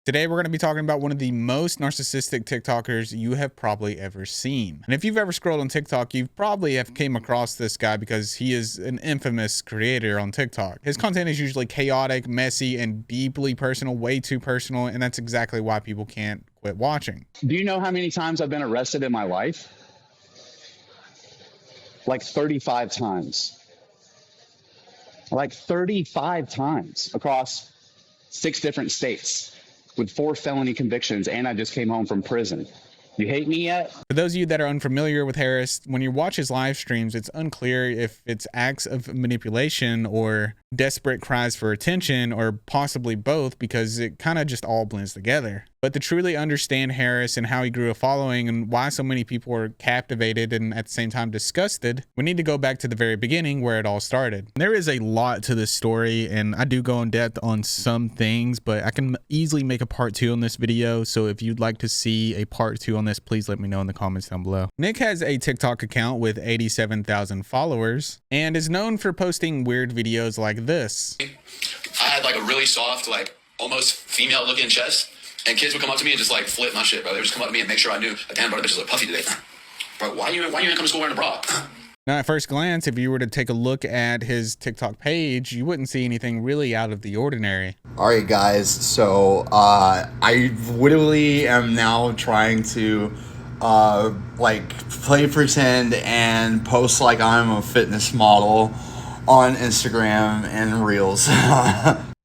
Today, we're going to be talking about one of the most narcissistic TikTokers you have probably ever seen. And if you've ever scrolled on TikTok, you probably have came across this guy because he is an infamous creator on TikTok. His content is usually chaotic, messy, and deeply personal, way too personal, and that's exactly why people can't quit watching. Do you know how many times I've been arrested in my life? Like 35 times. Like 35 times across 6 different states with 4 felony convictions, and I just came home from prison. You hate me yet? For those of you that are unfamiliar with Harris, when you watch his live streams, it's unclear if it's acts of manipulation or desperate cries for attention, or possibly both, because it kind of just all blends together. But to truly understand Harris and how he grew a following and why so many people are captivated and at the same time disgusted, we need to go back to the very beginning where it all started. There is a lot to this story, and I do go in depth on some things, but I can easily make a part 2 on this video. So if you'd like to see a part 2 on this, please let me know in the comments down below. Nick has a TikTok account with 87,000 followers and is known for posting weird videos like this. I had like a really soft, like almost female looking chest. And kids would come up to me and just like flip my shit, bro. They would just come up to me and make sure I knew, like, damn, bro, the bitch is like puffy today. Bro, why you ain't come to school wearing a bra? Now, at first glance, if you were to take a look at his TikTok page, you wouldn't see anything really out of the ordinary. All right, guys. So I literally am now trying to like play pretend and post like I'm a fitness model on Instagram and Reels.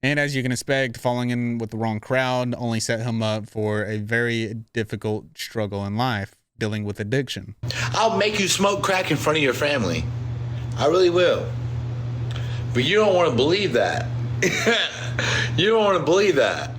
And as you can expect, falling in with the wrong crowd only set him up for a very difficult struggle in life, dealing with addiction. I'll make you smoke crack in front of your family. I really will. But you don't want to believe that. You don't want to believe that.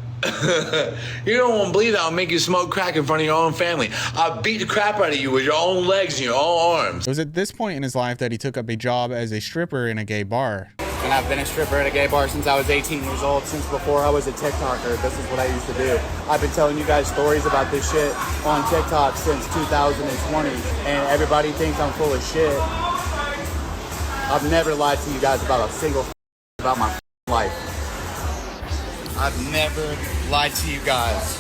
You don't want to believe that I'll make you smoke crack in front of your own family. I'll beat the crap out of you with your own legs and your own arms. It was at this point in his life that he took up a job as a stripper in a gay bar. And I've been a stripper at a gay bar since I was 18 years old. Since before I was a TikToker, this is what I used to do. I've been telling you guys stories about this shit on TikTok since 2020, and everybody thinks I'm full of shit. I've never lied to you guys about a single about my life. I've never lied to you guys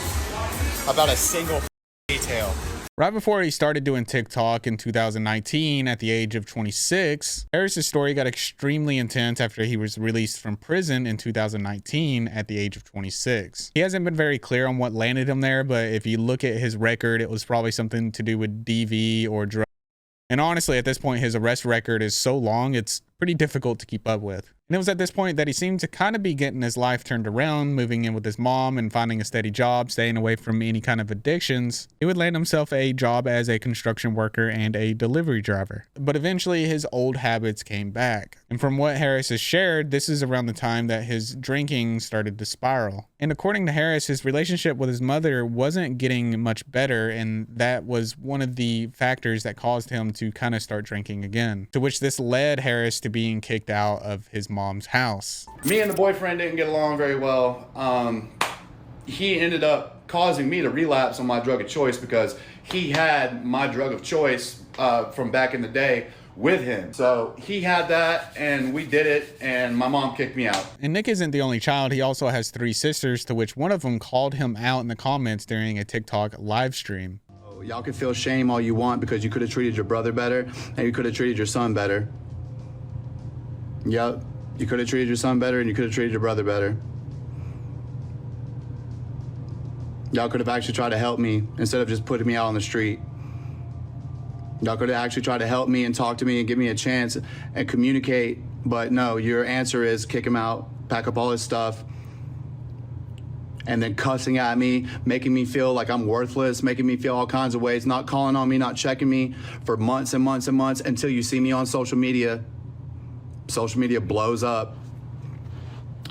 about a single detail. Right before he started doing TikTok in 2019 at the age of 26, Harris's story got extremely intense after he was released from prison in 2019 at the age of 26. He hasn't been very clear on what landed him there, but if you look at his record, it was probably something to do with DV or drugs. And honestly, at this point, his arrest record is so long, it's pretty difficult to keep up with. And it was at this point that he seemed to kind of be getting his life turned around, moving in with his mom and finding a steady job, staying away from any kind of addictions. He would land himself a job as a construction worker and a delivery driver. But eventually his old habits came back. And from what Harris has shared, this is around the time that his drinking started to spiral. And according to Harris, his relationship with his mother wasn't getting much better, and that was one of the factors that caused him to kind of start drinking again. To which this led Harris to being kicked out of his mom's house. Me and the boyfriend didn't get along very well. He ended up causing me to relapse on my drug of choice because he had my drug of choice from back in the day with him. So he had that and we did it, and my mom kicked me out. And Nick isn't the only child. He also has 3 sisters, to which one of them called him out in the comments during a TikTok live stream. Y'all can feel shame all you want because you could have treated your brother better and you could have treated your son better. Yep, you could have treated your son better and you could have treated your brother better. Y'all could have actually tried to help me instead of just putting me out on the street. Y'all could have actually tried to help me and talk to me and give me a chance and communicate, but no, your answer is kick him out, pack up all his stuff, and then cussing at me, making me feel like I'm worthless, making me feel all kinds of ways, not calling on me, not checking me for months and months and months until you see me on social media. Social media blows up.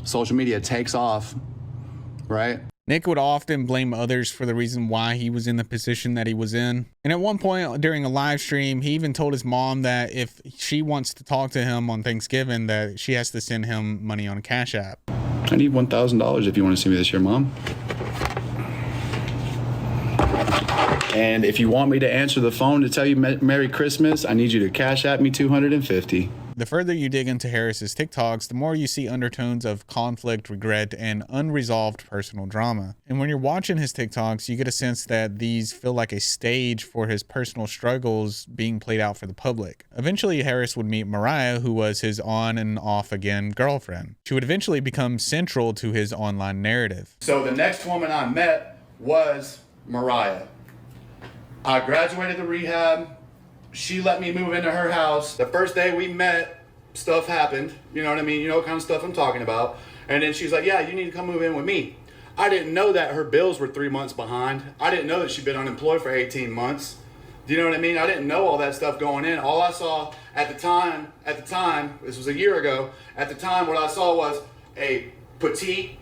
Social media takes off, right? Nick would often blame others for the reason why he was in the position that he was in. And at one point during a live stream, he even told his mom that if she wants to talk to him on Thanksgiving, that she has to send him money on a Cash App. I need $1,000 if you want to see me this year, Mom. And if you want me to answer the phone to tell you Merry Christmas, I need you to Cash App me $250. The further you dig into Harris's TikToks, the more you see undertones of conflict, regret, and unresolved personal drama. And when you're watching his TikToks, you get a sense that these feel like a stage for his personal struggles being played out for the public. Eventually, Harris would meet Mariah, who was his on and off again girlfriend. She would eventually become central to his online narrative. So the next woman I met was Mariah. I graduated the rehab. She let me move into her house. The first day we met, stuff happened. You know what I mean? You know what kind of stuff I'm talking about. And then she's like, yeah, you need to come move in with me. I didn't know that her bills were 3 months behind. I didn't know that she'd been unemployed for 18 months. Do you know what I mean? I didn't know all that stuff going in. All I saw at the time, this was a year ago, at the time what I saw was a petite,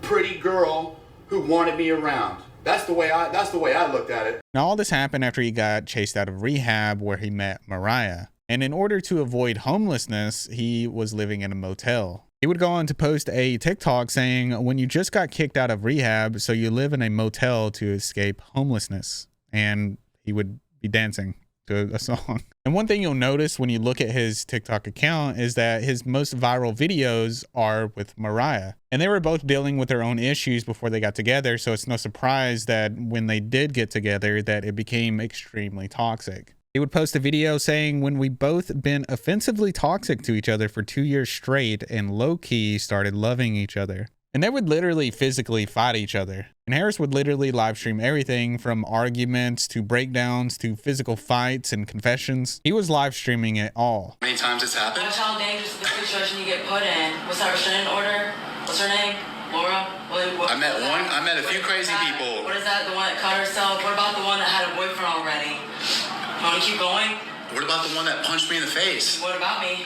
pretty girl who wanted me around. That's the way I looked at it. Now, all this happened after he got chased out of rehab where he met Mariah. And in order to avoid homelessness, he was living in a motel. He would go on to post a TikTok saying, when you just got kicked out of rehab, so you live in a motel to escape homelessness. And he would be dancing to a song. And one thing you'll notice when you look at his TikTok account is that his most viral videos are with Mariah. And they were both dealing with their own issues before they got together, so it's no surprise that when they did get together that it became extremely toxic. He would post a video saying, when we both been offensively toxic to each other for 2 years straight and low-key started loving each other. And they would literally physically fight each other. And Harris would literally live stream everything from arguments to breakdowns to physical fights and confessions. He was live streaming it all. Many times it's happened. Watch how dangerous the situation you get put in. What's that restraining order? What's her name? Laura? I met a few crazy people. What is that? The one that cut herself? What about the one that had a boyfriend already? You want to keep going? What about the one that punched me in the face? What about me?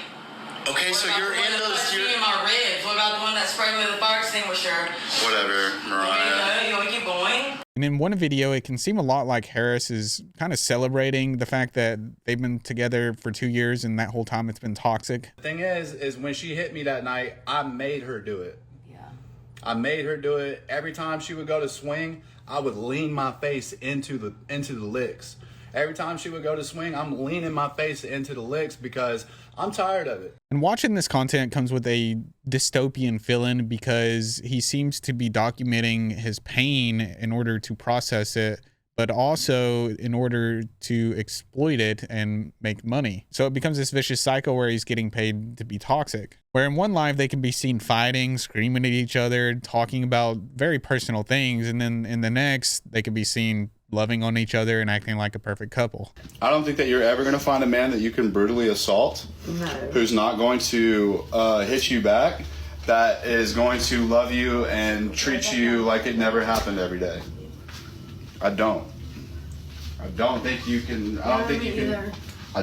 Okay, so you're in those. You're in my ribs. What about the one that sprayed me with a fire extinguisher? Whatever, Mariah. You want to keep going? And in one video, it can seem a lot like Harris is kind of celebrating the fact that they've been together for 2 years and that whole time it's been toxic. The thing is when she hit me that night, I made her do it. Yeah. I made her do it. Every time she would go to swing, I would lean my face into the licks. Every time she would go to swing, I'm leaning my face into the licks because I'm tired of it. And watching this content comes with a dystopian feeling because he seems to be documenting his pain in order to process it, but also in order to exploit it and make money. So it becomes this vicious cycle where he's getting paid to be toxic. Where in one live, they can be seen fighting, screaming at each other, talking about very personal things. And then in the next, they can be seen loving on each other and acting like a perfect couple. I don't think that you're ever going to find a man that you can brutally assault, who's not going to hit you back, that is going to love you and treat you like it never happened every day. I don't think you can. I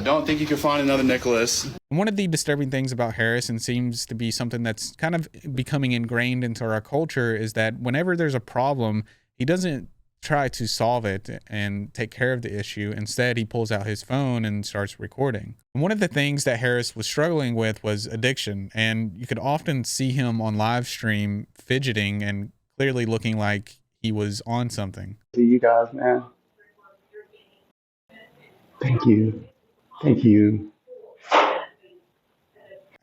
don't think you can find another Nicholas. One of the disturbing things about Harris, and seems to be something that's kind of becoming ingrained into our culture, is that whenever there's a problem, he doesn't try to solve it and take care of the issue. Instead, he pulls out his phone and starts recording. And one of the things that Harris was struggling with was addiction, and you could often see him on live stream fidgeting and clearly looking like he was on something. To you guys, man. Thank you.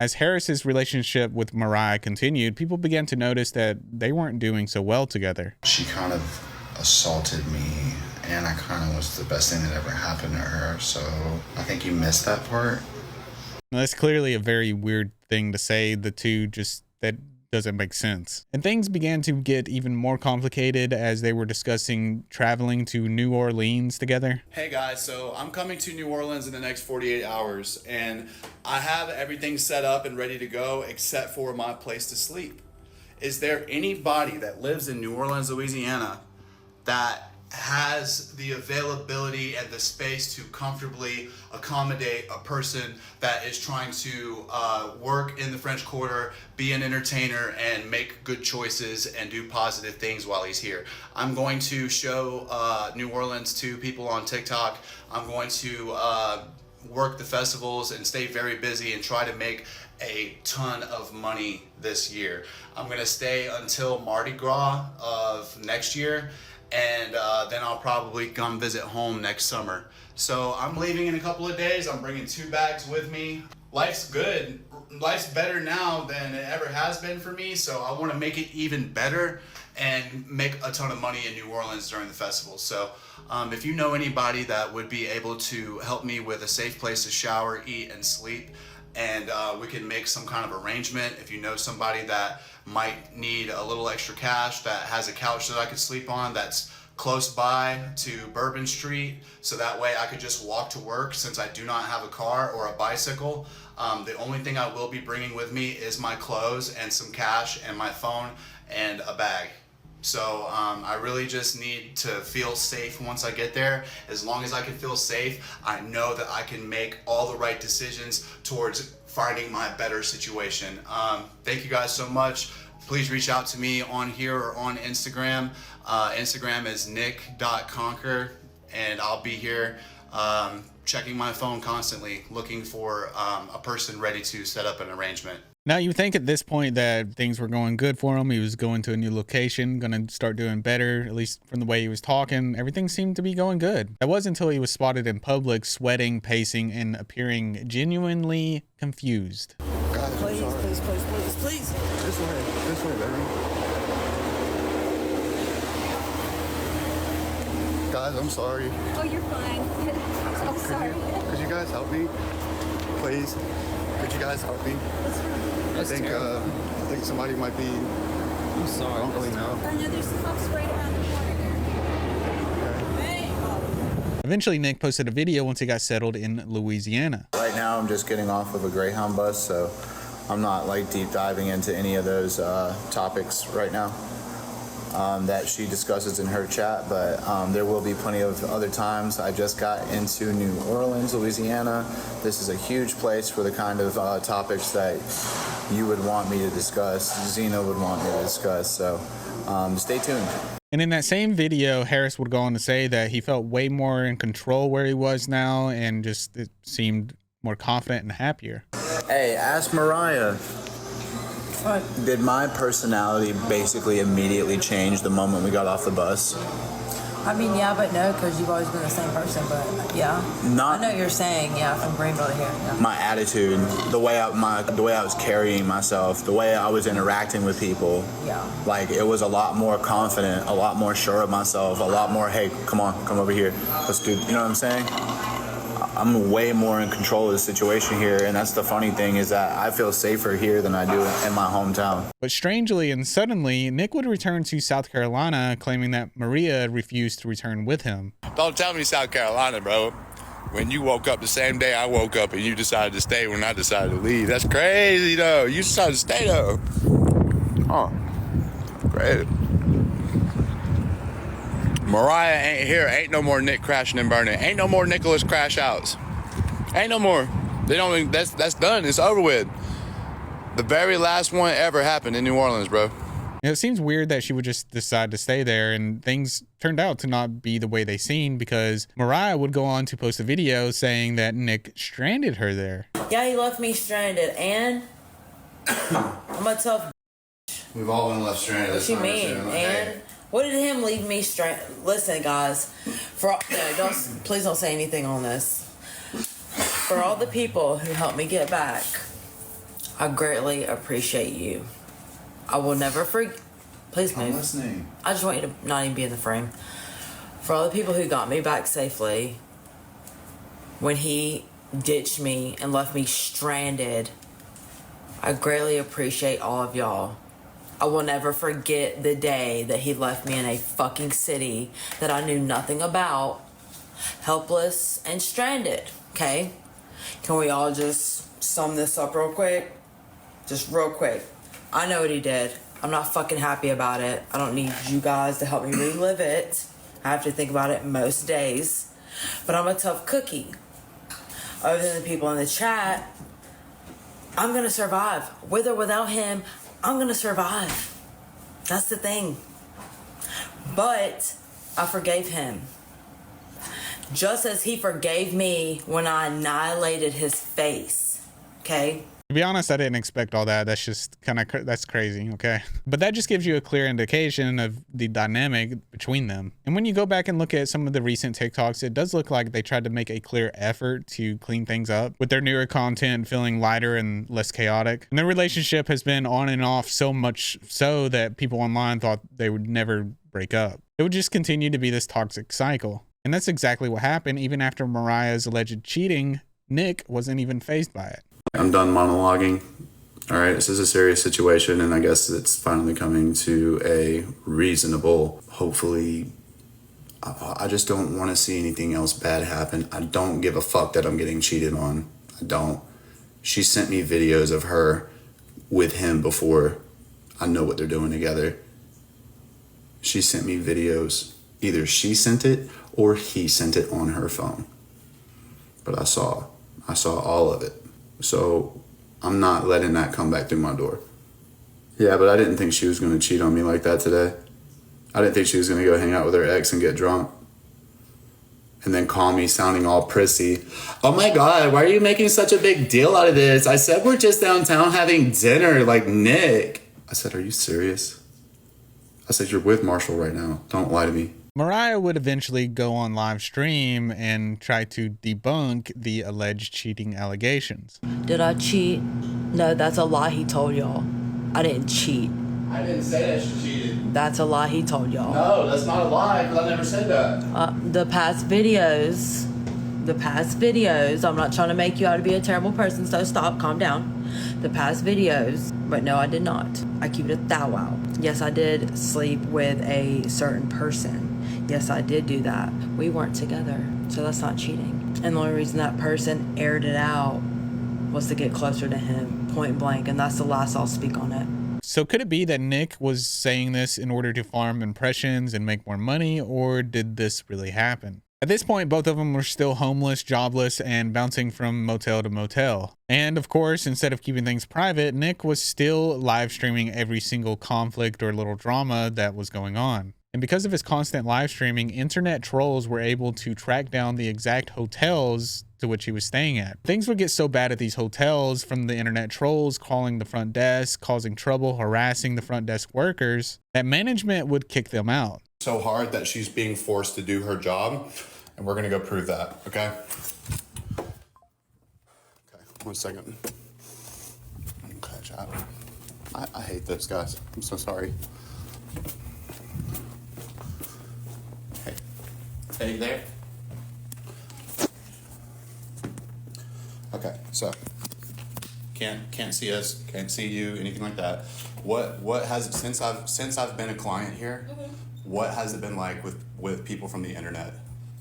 As Harris's relationship with Mariah continued, people began to notice that they weren't doing so well together. She kind of assaulted me, and I kind of was the best thing that ever happened to her, so I think you missed that part. Now, that's clearly a very weird thing to say. The two just, that doesn't make sense. And things began to get even more complicated as they were discussing traveling to New Orleans together. Hey guys, so I'm coming to New Orleans in the next 48 hours, and I have everything set up and ready to go except for my place to sleep. Is there anybody that lives in New Orleans, Louisiana, that has the availability and the space to comfortably accommodate a person that is trying to work in the French Quarter, be an entertainer, and make good choices and do positive things while he's here? I'm going to show New Orleans to people on TikTok. I'm going to work the festivals and stay very busy and try to make a ton of money this year. I'm gonna stay until Mardi Gras of next year, and then I'll probably come visit home next summer. So I'm leaving in a couple of days. I'm bringing 2 bags with me. Life's good. Life's better now than it ever has been for me, so I want to make it even better and make a ton of money in New Orleans during the festival. So if you know anybody that would be able to help me with a safe place to shower, eat, and sleep, and we can make some kind of arrangement. If you know somebody that might need a little extra cash, that has a couch that I could sleep on that's close by to Bourbon Street, so that way I could just walk to work since I do not have a car or a bicycle. The only thing I will be bringing with me is my clothes and some cash and my phone and a bag. So I really just need to feel safe once I get there. As long as I can feel safe, I know that I can make all the right decisions towards finding my better situation. Thank you guys so much. Please reach out to me on here or on Instagram. Instagram is nick.conquer, and I'll be here checking my phone constantly, looking for a person ready to set up an arrangement. Now, you think at this point that things were going good for him. He was going to a new location, going to start doing better, at least from the way he was talking. Everything seemed to be going good. That was until he was spotted in public, sweating, pacing, and appearing genuinely confused. God, Please, please, please, please, please. This way, baby. Guys, I'm sorry. Oh, you're fine. I'm sorry. Could you guys help me? Please? Could you guys help me? I think somebody might be... I'm sorry. I don't really know. I know there's some folks right around the corner here. Hey. Eventually, Nick posted a video once he got settled in Louisiana. Right now, I'm just getting off of a Greyhound bus, so I'm not like deep diving into any of those topics right now that she discusses in her chat, but there will be plenty of other times. I just got into New Orleans, Louisiana. This is a huge place for the kind of topics that you would want me to discuss, Xena would want me to discuss, so stay tuned. And in that same video, Harris would go on to say that he felt way more in control where he was now, and just it seemed more confident and happier. Hey, ask Mariah. What? Did my personality basically immediately change the moment we got off the bus? I mean, yeah, but no, because you've always been the same person, but yeah. Not I know you're saying, yeah, from Greenville to here. Yeah. my attitude, the way I was carrying myself, the way I was interacting with people. Yeah. Like, it was a lot more confident, a lot more sure of myself, a lot more, hey, come over here, let's do, you know what I'm saying? I'm way more in control of the situation here, and that's the funny thing, is that I feel safer here than I do in my hometown. But strangely and suddenly, Nick would return to South Carolina, claiming that Maria refused to return with him. Don't tell me South Carolina, bro. When you woke up the same day I woke up and you decided to stay when I decided to leave. That's crazy, though. You decided to stay, though. Oh, great. Mariah ain't here. Ain't no more Nick crashing and burning. Ain't no more Nicholas crash outs. Ain't no more. They don't even, that's done. It's over with. The very last one ever happened in New Orleans, bro. It seems weird that she would just decide to stay there, and things turned out to not be the way they seemed, because Mariah would go on to post a video saying that Nick stranded her there. Yeah, he left me stranded, and I'm a tough. We've all been left stranded. What you mean? And what did him leave me stranded? Listen, guys, please don't say anything on this. For all the people who helped me get back, I greatly appreciate you. I will never forget. Please move. I'm listening. I just want you to not even be in the frame. For all the people who got me back safely, when he ditched me and left me stranded, I greatly appreciate all of y'all. I will never forget the day that he left me in a fucking city that I knew nothing about, helpless and stranded, okay? Can we all just sum this up real quick? Just real quick. I know what he did. I'm not fucking happy about it. I don't need you guys to help me relive it. I have to think about it most days. But I'm a tough cookie. Other than the people in the chat, I'm gonna survive. With or without him, I'm gonna survive. That's the thing. But I forgave him. Just as he forgave me when I annihilated his face. Okay? To be honest, I didn't expect all that. That's just that's crazy, okay? But that just gives you a clear indication of the dynamic between them. And when you go back and look at some of the recent TikToks, it does look like they tried to make a clear effort to clean things up, with their newer content feeling lighter and less chaotic. And their relationship has been on and off so much so that people online thought they would never break up. It would just continue to be this toxic cycle. And that's exactly what happened. Even after Mariah's alleged cheating, Nick wasn't even fazed by it. I'm done monologuing. All right, this is a serious situation, and I guess it's finally coming to a reasonable, hopefully, I just don't want to see anything else bad happen. I don't give a fuck that I'm getting cheated on. I don't. She sent me videos of her with him before. I know what they're doing together. She sent me videos. Either she sent it or he sent it on her phone. But I saw all of it. So I'm not letting that come back through my door. Yeah, but I didn't think she was going to cheat on me like that today. I didn't think she was going to go hang out with her ex and get drunk. And then call me sounding all prissy. Oh my God, why are you making such a big deal out of this? I said we're just downtown having dinner, like Nick. I said, are you serious? I said, you're with Marshall right now. Don't lie to me. Mariah would eventually go on live stream and try to debunk the alleged cheating allegations. Did I cheat? No, that's a lie he told y'all. I didn't cheat. I didn't say that she cheated. That's a lie he told y'all. No, that's not a lie, because I never said that. The past videos, I'm not trying to make you out to be a terrible person, so stop, calm down. The past videos, but no, I did not. I keep it a thou out. Yes, I did sleep with a certain person. Yes, I did do that. We weren't together, so that's not cheating. And the only reason that person aired it out was to get closer to him, point blank, and that's the last I'll speak on it. So could it be that Nick was saying this in order to farm impressions and make more money, or did this really happen? At this point, both of them were still homeless, jobless, and bouncing from motel to motel. And of course, instead of keeping things private, Nick was still live streaming every single conflict or little drama that was going on. And because of his constant live streaming, internet trolls were able to track down the exact hotels to which he was staying at. Things would get so bad at these hotels from the internet trolls calling the front desk, causing trouble, harassing the front desk workers, that management would kick them out. So hard that she's being forced to do her job, and we're gonna go prove that, okay? Okay, 1 second. Okay, chat. I hate this, guys. I'm so sorry. Hey, you there? Okay, so can't see us, can't see you, anything like that. What has since I've been a client here? What has it been like with people from the internet?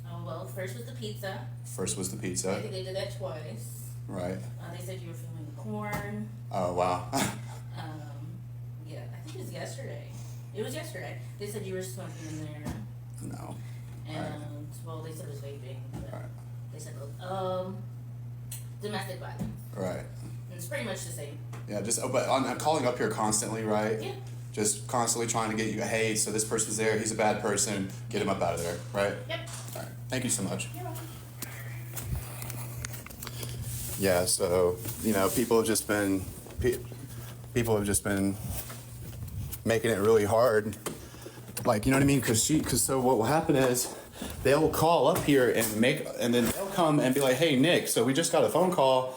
Oh, well, first was the pizza. First was the pizza. I think they did that twice. Right. They said you were filming porn. Oh wow. Yeah, I think it was yesterday. It was yesterday. They said you were smoking in there. No. And well, they said it was vaping. But Right. They said domestic violence. Right. And it's pretty much the same. Yeah, but I'm calling up here constantly, right? Yeah. Just constantly trying to get you, hey, so this person's there, he's a bad person, get him up out of there, right? Yep. All right, thank you so much. You're welcome. Yeah, so, people have just been making it really hard. Like, you know what I mean? Because so what will happen is they'll call up here and then they'll come and be like, hey, Nick, so we just got a phone call.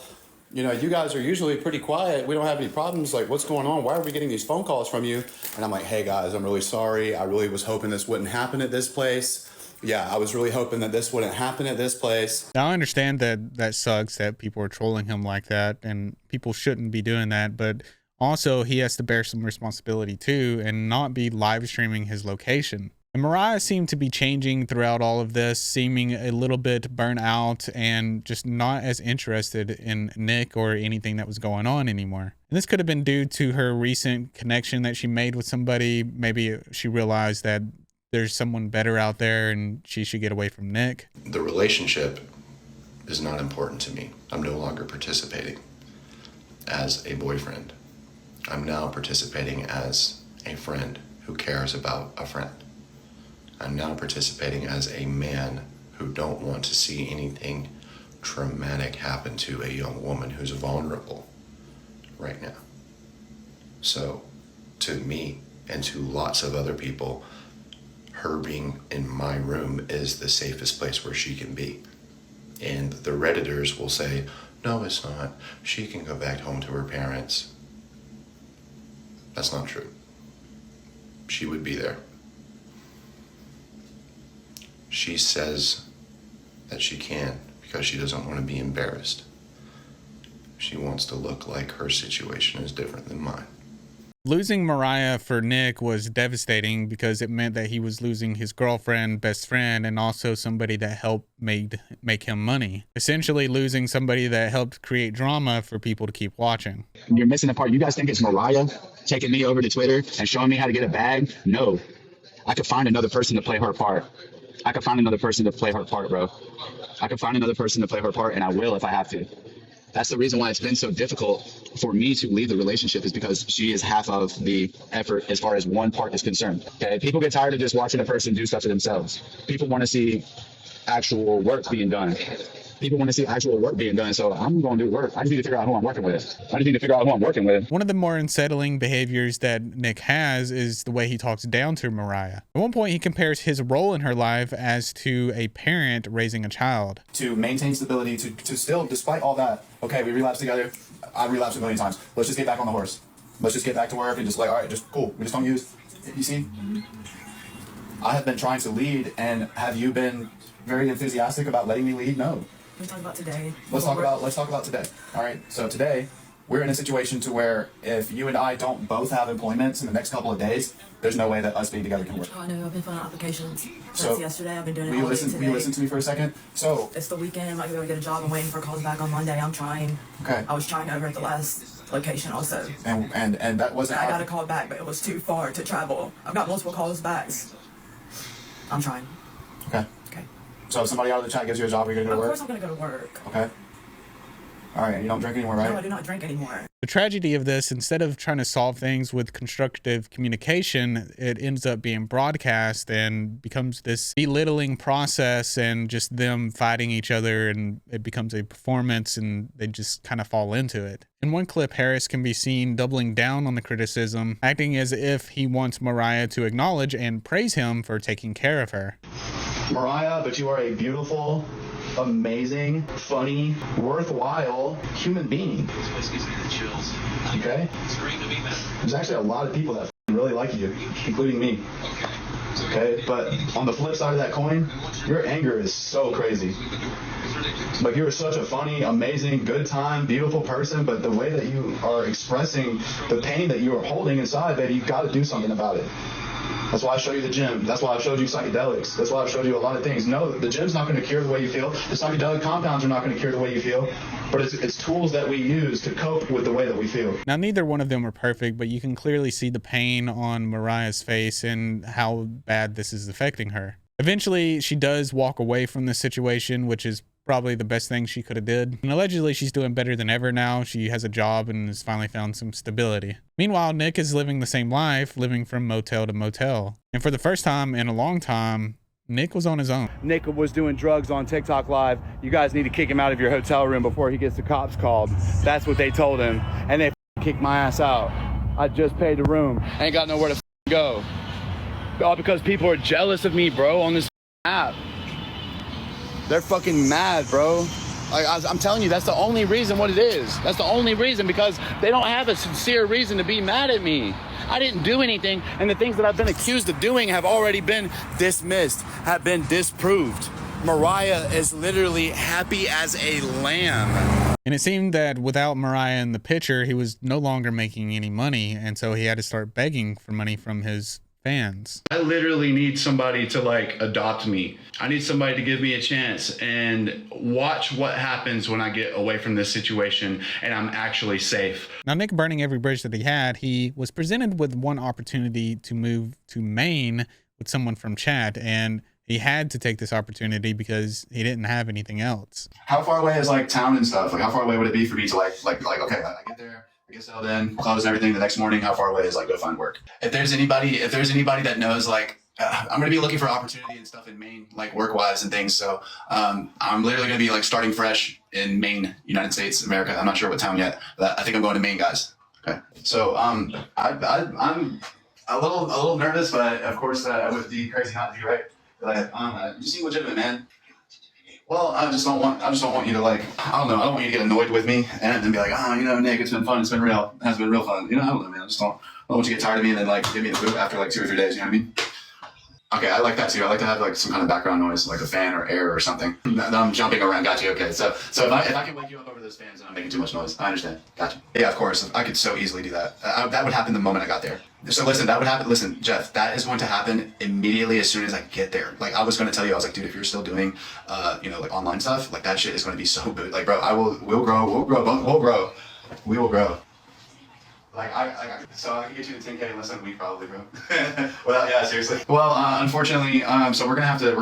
You guys are usually pretty quiet. We don't have any problems. Like, what's going on? Why are we getting these phone calls from you? And I'm like, hey, guys, I'm really sorry. I really was hoping this wouldn't happen at this place. Yeah, I was really hoping that this wouldn't happen at this place. Now, I understand that sucks that people are trolling him like that, and people shouldn't be doing that, but also he has to bear some responsibility too and not be live streaming his location. And Mariah seemed to be changing throughout all of this, seeming a little bit burnt out and just not as interested in Nick or anything that was going on anymore. And this could have been due to her recent connection that she made with somebody. Maybe she realized that there's someone better out there and she should get away from Nick. The relationship is not important to me. I'm no longer participating as a boyfriend. I'm now participating as a friend who cares about a friend. I'm now participating as a man who don't want to see anything traumatic happen to a young woman who's vulnerable. right now. So to me and to lots of other people, her being in my room is the safest place where she can be. And the Redditors will say, no, it's not. She can go back home to her parents. That's not true. She would be there. She says that she can because she doesn't want to be embarrassed. She wants to look like her situation is different than mine. Losing Mariah for Nick was devastating because it meant that he was losing his girlfriend, best friend, and also somebody that helped make him money. Essentially losing somebody that helped create drama for people to keep watching. You're missing the part. You guys think it's Mariah taking me over to Twitter and showing me how to get a bag? No. I could find another person to play her part. I could find another person to play her part, bro. I could find another person to play her part, and I will if I have to. That's the reason why it's been so difficult for me to leave the relationship, is because she is half of the effort as far as one part is concerned. Okay, people get tired of just watching a person do stuff to themselves. People want to see actual work being done. People want to see actual work being done. So I'm going to do work. I just need to figure out who I'm working with. One of the more unsettling behaviors that Nick has is the way he talks down to Mariah. At one point, he compares his role in her life as to a parent raising a child. To maintain stability, to still, despite all that, okay, we relapsed together. I relapsed a million times. Let's just get back on the horse. Let's just get back to work and just like, all right, just cool. We just don't use, you see? I have been trying to lead, and have you been very enthusiastic about letting me lead? No. We talk about today. Let's talk about today. All right. So today we're in a situation to where if you and I don't both have employments in the next couple of days, there's no way that us being together can work. Oh, I know. I've been filling out applications since So, yesterday. I've been doing it Will you all day listen? today. Will you listen to me for a second? So It's the weekend. I'm not going to get a job. I'm waiting for calls back on Monday. I'm trying. Okay. I was trying over at the last location also. and that wasn't. I got a call back, but it was too far to travel. I've got multiple calls back. I'm trying. Okay. Okay. So if somebody out of the chat gives you a job, are you gonna go to Of work? course I'm going to go to work. Okay. All right. You don't drink anymore, right? No, I do not drink anymore. The tragedy of this, instead of trying to solve things with constructive communication, it ends up being broadcast and becomes this belittling process and just them fighting each other, and it becomes a performance and they just kind of fall into it. In one clip, Harris can be seen doubling down on the criticism, acting as if he wants Mariah to acknowledge and praise him for taking care of her. Mariah, but you are a beautiful, amazing, funny, worthwhile human being. This place gives me the chills. Okay? It's great to meet, man. There's actually a lot of people that really like you, including me. Okay? But on the flip side of that coin, your anger is so crazy. Like, you're such a funny, amazing, good time, beautiful person, but the way that you are expressing the pain that you are holding inside, baby, you've got to do something about it. That's why I show you the gym. That's why I've showed you psychedelics. That's why I've showed you a lot of things. No, the gym's not going to cure the way you feel. The psychedelic compounds are not going to cure the way you feel. But it's tools that we use to cope with the way that we feel. Now, neither one of them are perfect, but you can clearly see the pain on Mariah's face and how bad this is affecting her. Eventually, she does walk away from this situation, which is probably the best thing she could have did. And allegedly, she's doing better than ever now. She has a job and has finally found some stability. Meanwhile, Nick is living the same life, living from motel to motel. And for the first time in a long time, Nick was on his own. Nick was doing drugs on TikTok Live. You guys need to kick him out of your hotel room before he gets the cops called. That's what they told him. And they kicked my ass out. I just paid the room. Ain't got nowhere to go. All because people are jealous of me, bro, on this app. They're fucking mad, bro. I'm telling you, that's the only reason what it is. That's the only reason, because they don't have a sincere reason to be mad at me. I didn't do anything, and the things that I've been accused of doing have already been dismissed, have been disproved. Mariah is literally happy as a lamb. And it seemed that without Mariah in the picture, he was no longer making any money, and so he had to start begging for money from his fans. I literally need somebody to like adopt me. I need somebody to give me a chance and watch what happens when I get away from this situation and I'm actually safe. Now, Nick burning every bridge that he was presented with one opportunity to move to Maine with someone from Chat, and he had to take this opportunity because he didn't have anything else. How far away is like town and stuff? Like, how far away would it be for me to like okay, I get there, I get settled in, close and everything the next morning. How far away is like go find work? If there's anybody that knows like I'm going to be looking for opportunity and stuff in Maine, like work-wise and things. So I'm literally going to be like starting fresh in Maine, United States, America. I'm not sure what town yet, but I think I'm going to Maine, guys. Okay. So I'm a little nervous, but of course with the crazy not to be right. But you seem legitimate, man. Well, I just don't want you to like, I don't know. I don't want you to get annoyed with me and then be like, oh, you know, Nick, it's been fun. It has been real fun. You know, I don't know, man. I don't want you to get tired of me and then like give me the boot after like 2 or 3 days. You know what I mean? Okay, I like that too. I like to have like some kind of background noise, like a fan or air or something. Then I'm jumping around. Got you. Okay, so if I can wake you up over those fans and I'm making too much noise, I understand. Got you. Yeah, of course. I could so easily do that. That would happen the moment I got there. So listen, that would happen. Listen, Jeff, that is going to happen immediately as soon as I get there. Like I was going to tell you, I was like, dude, if you're still doing, you know, like online stuff, like that shit is going to be so good. Like, bro, we'll grow. We will grow. Like so I can get you to 10K in less than a week probably, bro. Well, yeah, seriously. Well, unfortunately, so we're gonna have to.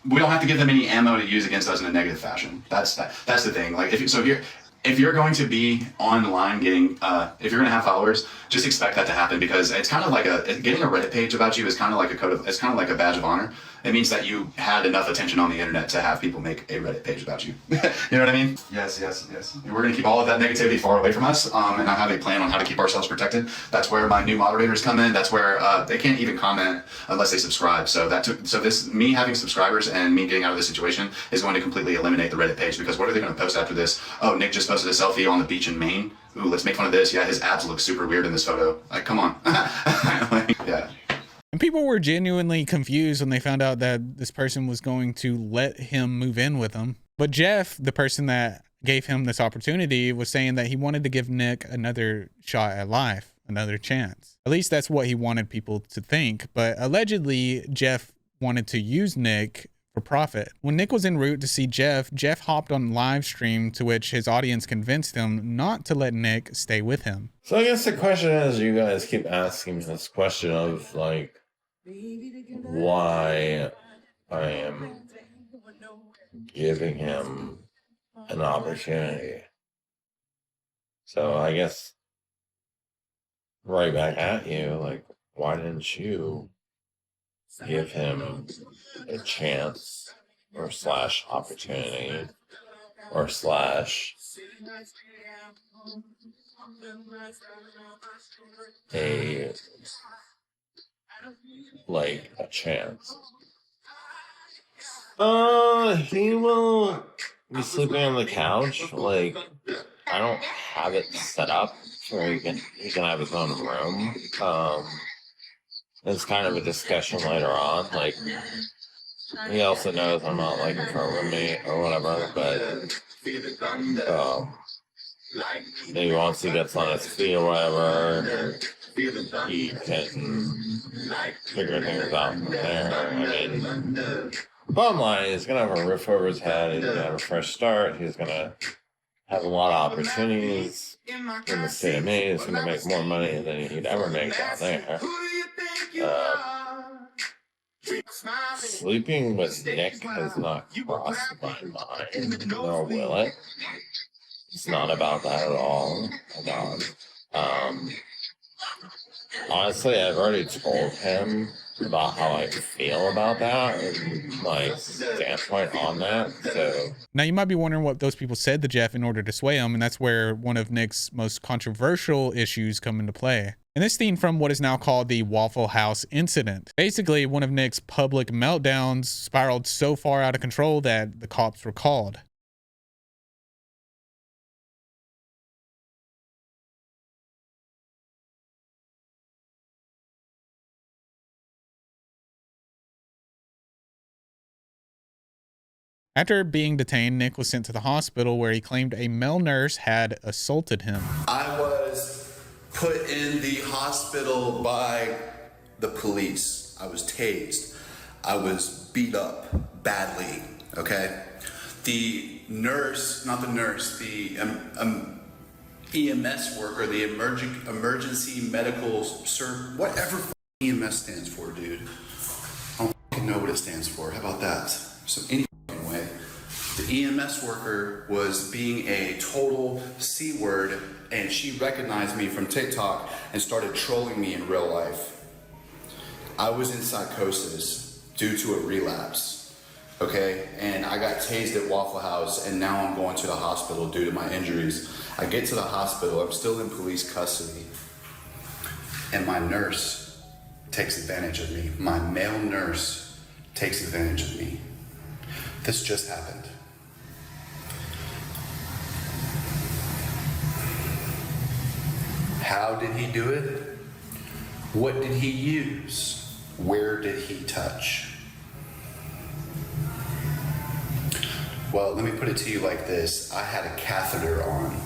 We don't have to give them any ammo to use against us in a negative fashion. That's the thing. Like if you're going to be online getting, if you're gonna have followers, just expect that to happen because it's kind of like getting a Reddit page about you is kind of like it's kind of like a badge of honor. It means that you had enough attention on the internet to have people make a Reddit page about you. You know what I mean? Yes. And we're gonna keep all of that negativity far away from us, and I have a plan on how to keep ourselves protected. That's where my new moderators come in. That's where they can't even comment unless they subscribe. So me having subscribers and me getting out of this situation is going to completely eliminate the Reddit page because what are they gonna post after this? Oh, Nick just posted a selfie on the beach in Maine. Ooh, let's make fun of this. Yeah, his abs look super weird in this photo. Like, come on. Yeah. And people were genuinely confused when they found out that this person was going to let him move in with them. But Jeff, the person that gave him this opportunity, was saying that he wanted to give Nick another shot at life, another chance. At least that's what he wanted people to think. But allegedly, Jeff wanted to use Nick for profit. When Nick was en route to see Jeff hopped on live stream, to which his audience convinced him not to let Nick stay with him. So I guess the question is, you guys keep asking me this question of like, why I am giving him an opportunity. So I guess right back at you, like, why didn't you give him a chance or slash opportunity or slash a chance? He will be sleeping on the couch. Like, I don't have it set up where he can have his own room. It's kind of a discussion later on. Like, he also knows I'm not looking for a roommate or whatever, but maybe once he gets on his feet or whatever, he can figure things out from there. I mean, bottom line, he's going to have a roof over his head, he's going to have a fresh start, he's going to have a lot of opportunities in the state of Maine, he's going to make more money than he'd ever make down there. Sleeping with Nick has not crossed my mind, nor will it. It's not about that at all. Honestly, I've already told him about how I feel about that and my standpoint on that. So now you might be wondering what those people said to Jeff in order to sway him, and that's where one of Nick's most controversial issues come into play. And this stemmed from what is now called the Waffle House incident. Basically, one of Nick's public meltdowns spiraled so far out of control that the cops were called. After being detained, Nick was sent to the hospital where he claimed a male nurse had assaulted him. I was put in the hospital by the police. I was tased. I was beat up badly, okay? The nurse, not the nurse, the EMS worker, the emergency medical whatever EMS stands for, dude. I don't know what it stands for. How about that? So any way. The EMS worker was being a total C-word, and she recognized me from TikTok and started trolling me in real life. I was in psychosis due to a relapse. Okay, and I got tased at Waffle House, and now I'm going to the hospital due to my injuries. I get to the hospital, I'm still in police custody, and my nurse takes advantage of me. My male nurse takes advantage of me. This just happened. How did he do it? What did he use? Where did he touch? Well, let me put it to you like this. I had a catheter on.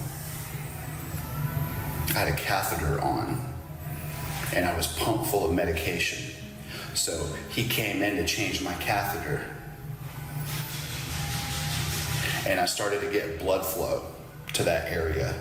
And I was pumped full of medication. So he came in to change my catheter. And I started to get blood flow to that area.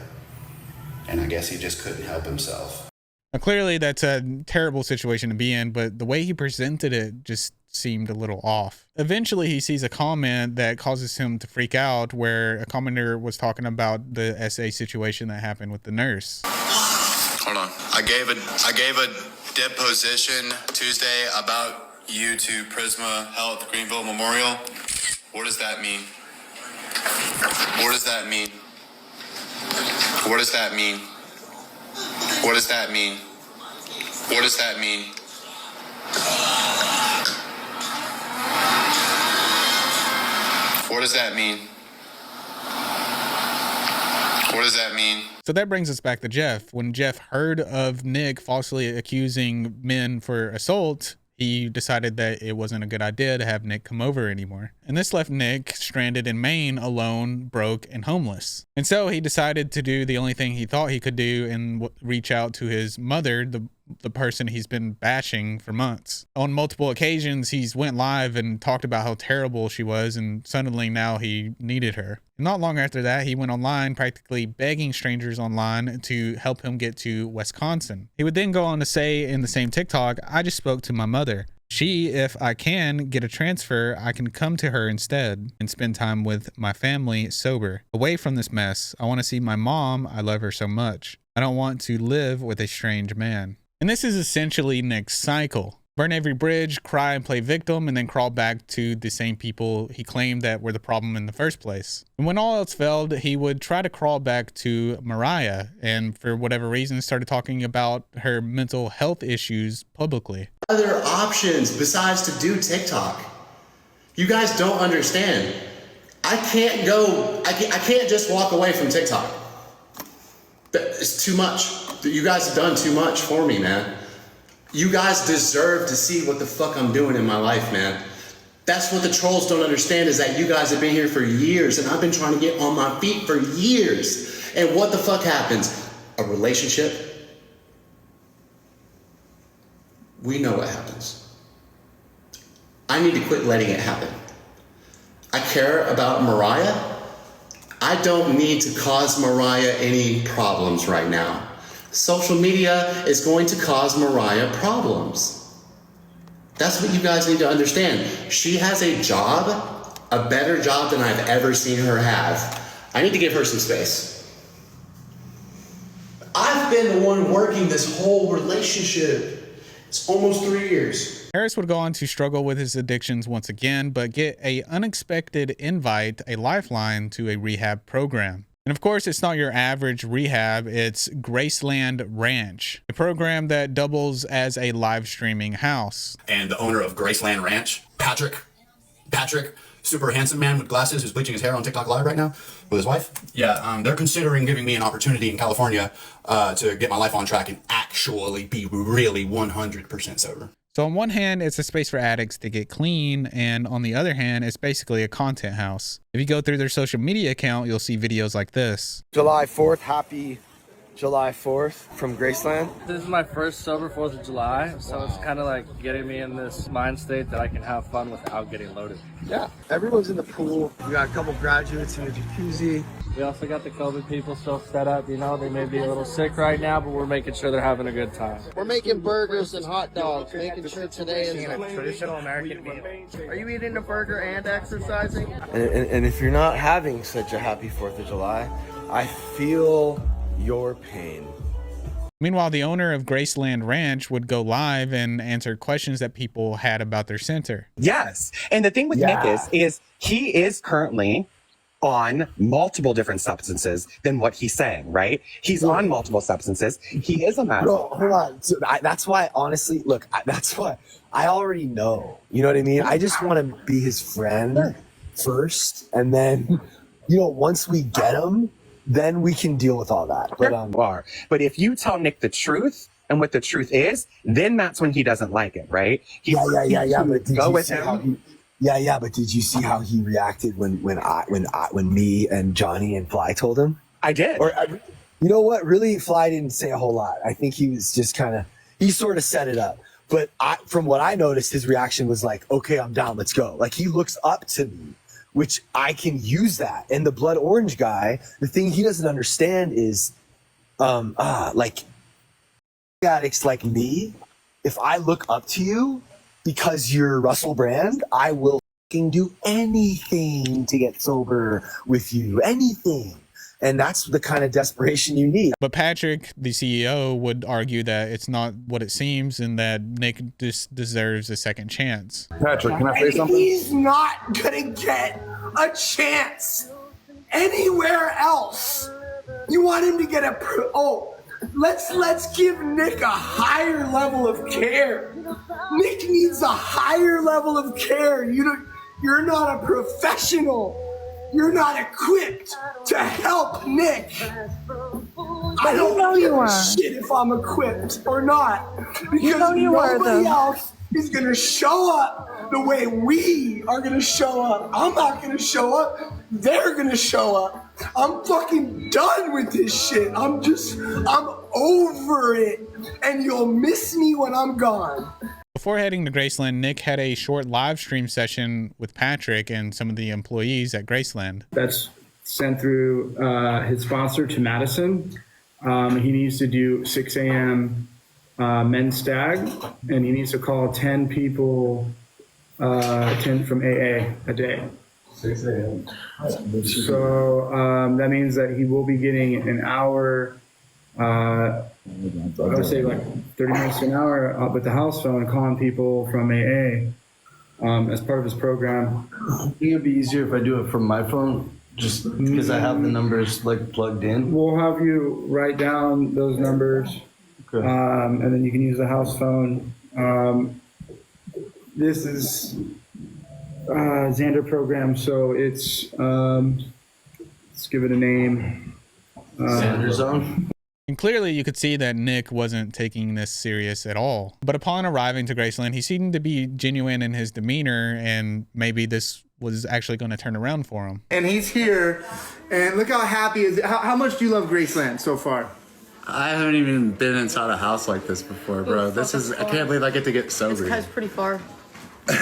And I guess he just couldn't help himself. Now, clearly that's a terrible situation to be in, but the way he presented it just seemed a little off. Eventually he sees a comment that causes him to freak out, where a commenter was talking about the SA situation that happened with the nurse. Hold on. I gave a deposition Tuesday about you to Prisma Health Greenville Memorial. What does that mean? What does that mean? What does that mean? What does that mean? What does that mean? What does that mean? What does that mean? So that brings us back to Jeff. When Jeff heard of Nick falsely accusing men for assault, he decided that it wasn't a good idea to have Nick come over anymore. And this left Nick stranded in Maine, alone, broke, and homeless. And so he decided to do the only thing he thought he could do and reach out to his mother, the person he's been bashing for months. On multiple occasions, he's went live and talked about how terrible she was, and suddenly now he needed her. And not long after that, he went online practically begging strangers online to help him get to Wisconsin. He would then go on to say in the same TikTok, "I just spoke to my mother. She, if I can get a transfer, I can come to her instead and spend time with my family sober. Away from this mess. I want to see my mom. I love her so much. I don't want to live with a strange man." And this is essentially Nick's cycle. Burn every bridge, cry and play victim, and then crawl back to the same people he claimed that were the problem in the first place. And when all else failed, he would try to crawl back to Mariah, and for whatever reason started talking about her mental health issues publicly. Other options besides to do TikTok. You guys don't understand. I can't just walk away from TikTok. It's too much. You guys have done too much for me, man. You guys deserve to see what the fuck I'm doing in my life, man. That's what the trolls don't understand, is that you guys have been here for years, and I've been trying to get on my feet for years. And what the fuck happens? A relationship? We know what happens. I need to quit letting it happen. I care about Mariah. I don't need to cause Mariah any problems right now. Social media is going to cause Mariah problems. That's what you guys need to understand. She has a job, a better job than I've ever seen her have. I need to give her some space. I've been the one working this whole relationship. It's almost 3 years. Harris would go on to struggle with his addictions once again, but get an unexpected invite, a lifeline to a rehab program. And of course, it's not your average rehab, it's Graceland Ranch, a program that doubles as a live streaming house. And the owner of Graceland Ranch, Patrick, super handsome man with glasses who's bleaching his hair on TikTok Live right now with his wife. Yeah, they're considering giving me an opportunity in California to get my life on track and actually be really 100% sober. So on one hand, it's a space for addicts to get clean, and on the other hand, it's basically a content house. If you go through their social media account, you'll see videos like this. July 4th, happy July 4th from Graceland. This is my first sober 4th of July, so it's kind of like getting me in this mind state that I can have fun without getting loaded. Yeah, everyone's in the pool. We got a couple graduates in the jacuzzi. We also got the COVID people still set up, you know, they may be a little sick right now, but we're making sure they're having a good time. We're making burgers and hot dogs, making sure today is a traditional American meal. Are you eating a burger and exercising? And if you're not having such a happy 4th of July, I feel your pain. Meanwhile, the owner of Graceland Ranch would go live and answer questions that people had about their center. Yes. And the thing with Nick is he is currently on multiple different substances than what he's saying, right? He's on multiple substances. He is a man. Bro, hold on. So that's why, honestly, look, that's why I already know. You know what I mean? I just want to be his friend first. And then, you know, once we get him, then we can deal with all that. But if you tell Nick the truth and what the truth is, then that's when he doesn't like it, right? Yeah. But did go you with see him. how he, yeah. But did you see how he reacted when me and Johnny and Fly told him? I did. You know what? Really, Fly didn't say a whole lot. I think he was just he sort of set it up. But from what I noticed, his reaction was like, "Okay, I'm down. Let's go." Like he looks up to me, which I can use that. And the Blood Orange guy, the thing he doesn't understand is, like addicts like me, if I look up to you because you're Russell Brand, I will fucking do anything to get sober with you. Anything. And that's the kind of desperation you need. But Patrick, the CEO, would argue that it's not what it seems and that Nick just deserves a second chance. Patrick, can I say something? He's not gonna get a chance anywhere else. You want him to get let's give Nick a higher level of care. Nick needs a higher level of care. You're not a professional. You're not equipped to help Nick. I don't know give a shit if I'm equipped or not. Because nobody else is going to show up the way we are going to show up. I'm not going to show up. They're going to show up. I'm fucking done with this shit. I'm over it. And you'll miss me when I'm gone. Before heading to Graceland, Nick had a short live stream session with Patrick and some of the employees at Graceland. That's sent through his sponsor to Madison. He needs to do 6 a.m. men's stag, and he needs to call 10 people, 10 from AA a day. 6 a.m. So that means that he will be getting an hour, I would say like 30 minutes to an hour with the house phone calling people from AA as part of his program. I think it'd be easier if I do it from my phone, just because I have the numbers like plugged in. We'll have you write down those numbers, and then you can use the house phone. This is Xander program, so it's let's give it a name. Xander Zone. And clearly you could see that Nick wasn't taking this serious at all. But upon arriving to Graceland, he seemed to be genuine in his demeanor, and maybe this was actually going to turn around for him. And he's here, and look how happy he is. How much do you love Graceland so far? I haven't even been inside a house like this before, bro. This is, I can't believe I get to get sober. It's pretty far. 1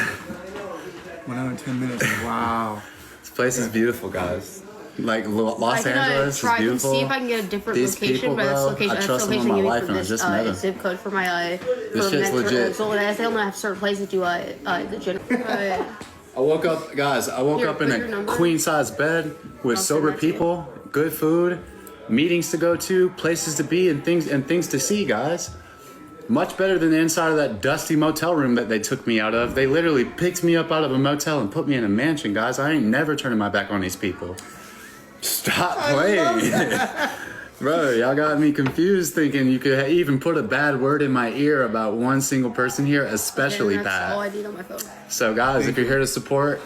hour and 10 minutes. Wow. This place is beautiful, guys. Like Los Angeles is I can beautiful. see if I can get a different These location, people, but that's bro, location. I That's trust them location with my you life, for and I this just met them. zip code for my This shit's legit. So when I say I'm gonna have certain places to the general. I woke up, guys, I woke up in a queen-size bed with sober people, good food, meetings to go to, places to be, and things to see, guys. Much better than the inside of that dusty motel room that they took me out of. They literally picked me up out of a motel and put me in a mansion, guys. I ain't never turning my back on these people. Stop playing. Bro, y'all got me confused thinking you could even put a bad word in my ear about one single person here, especially That's bad. all I need on my phone. So guys, if you're here to support,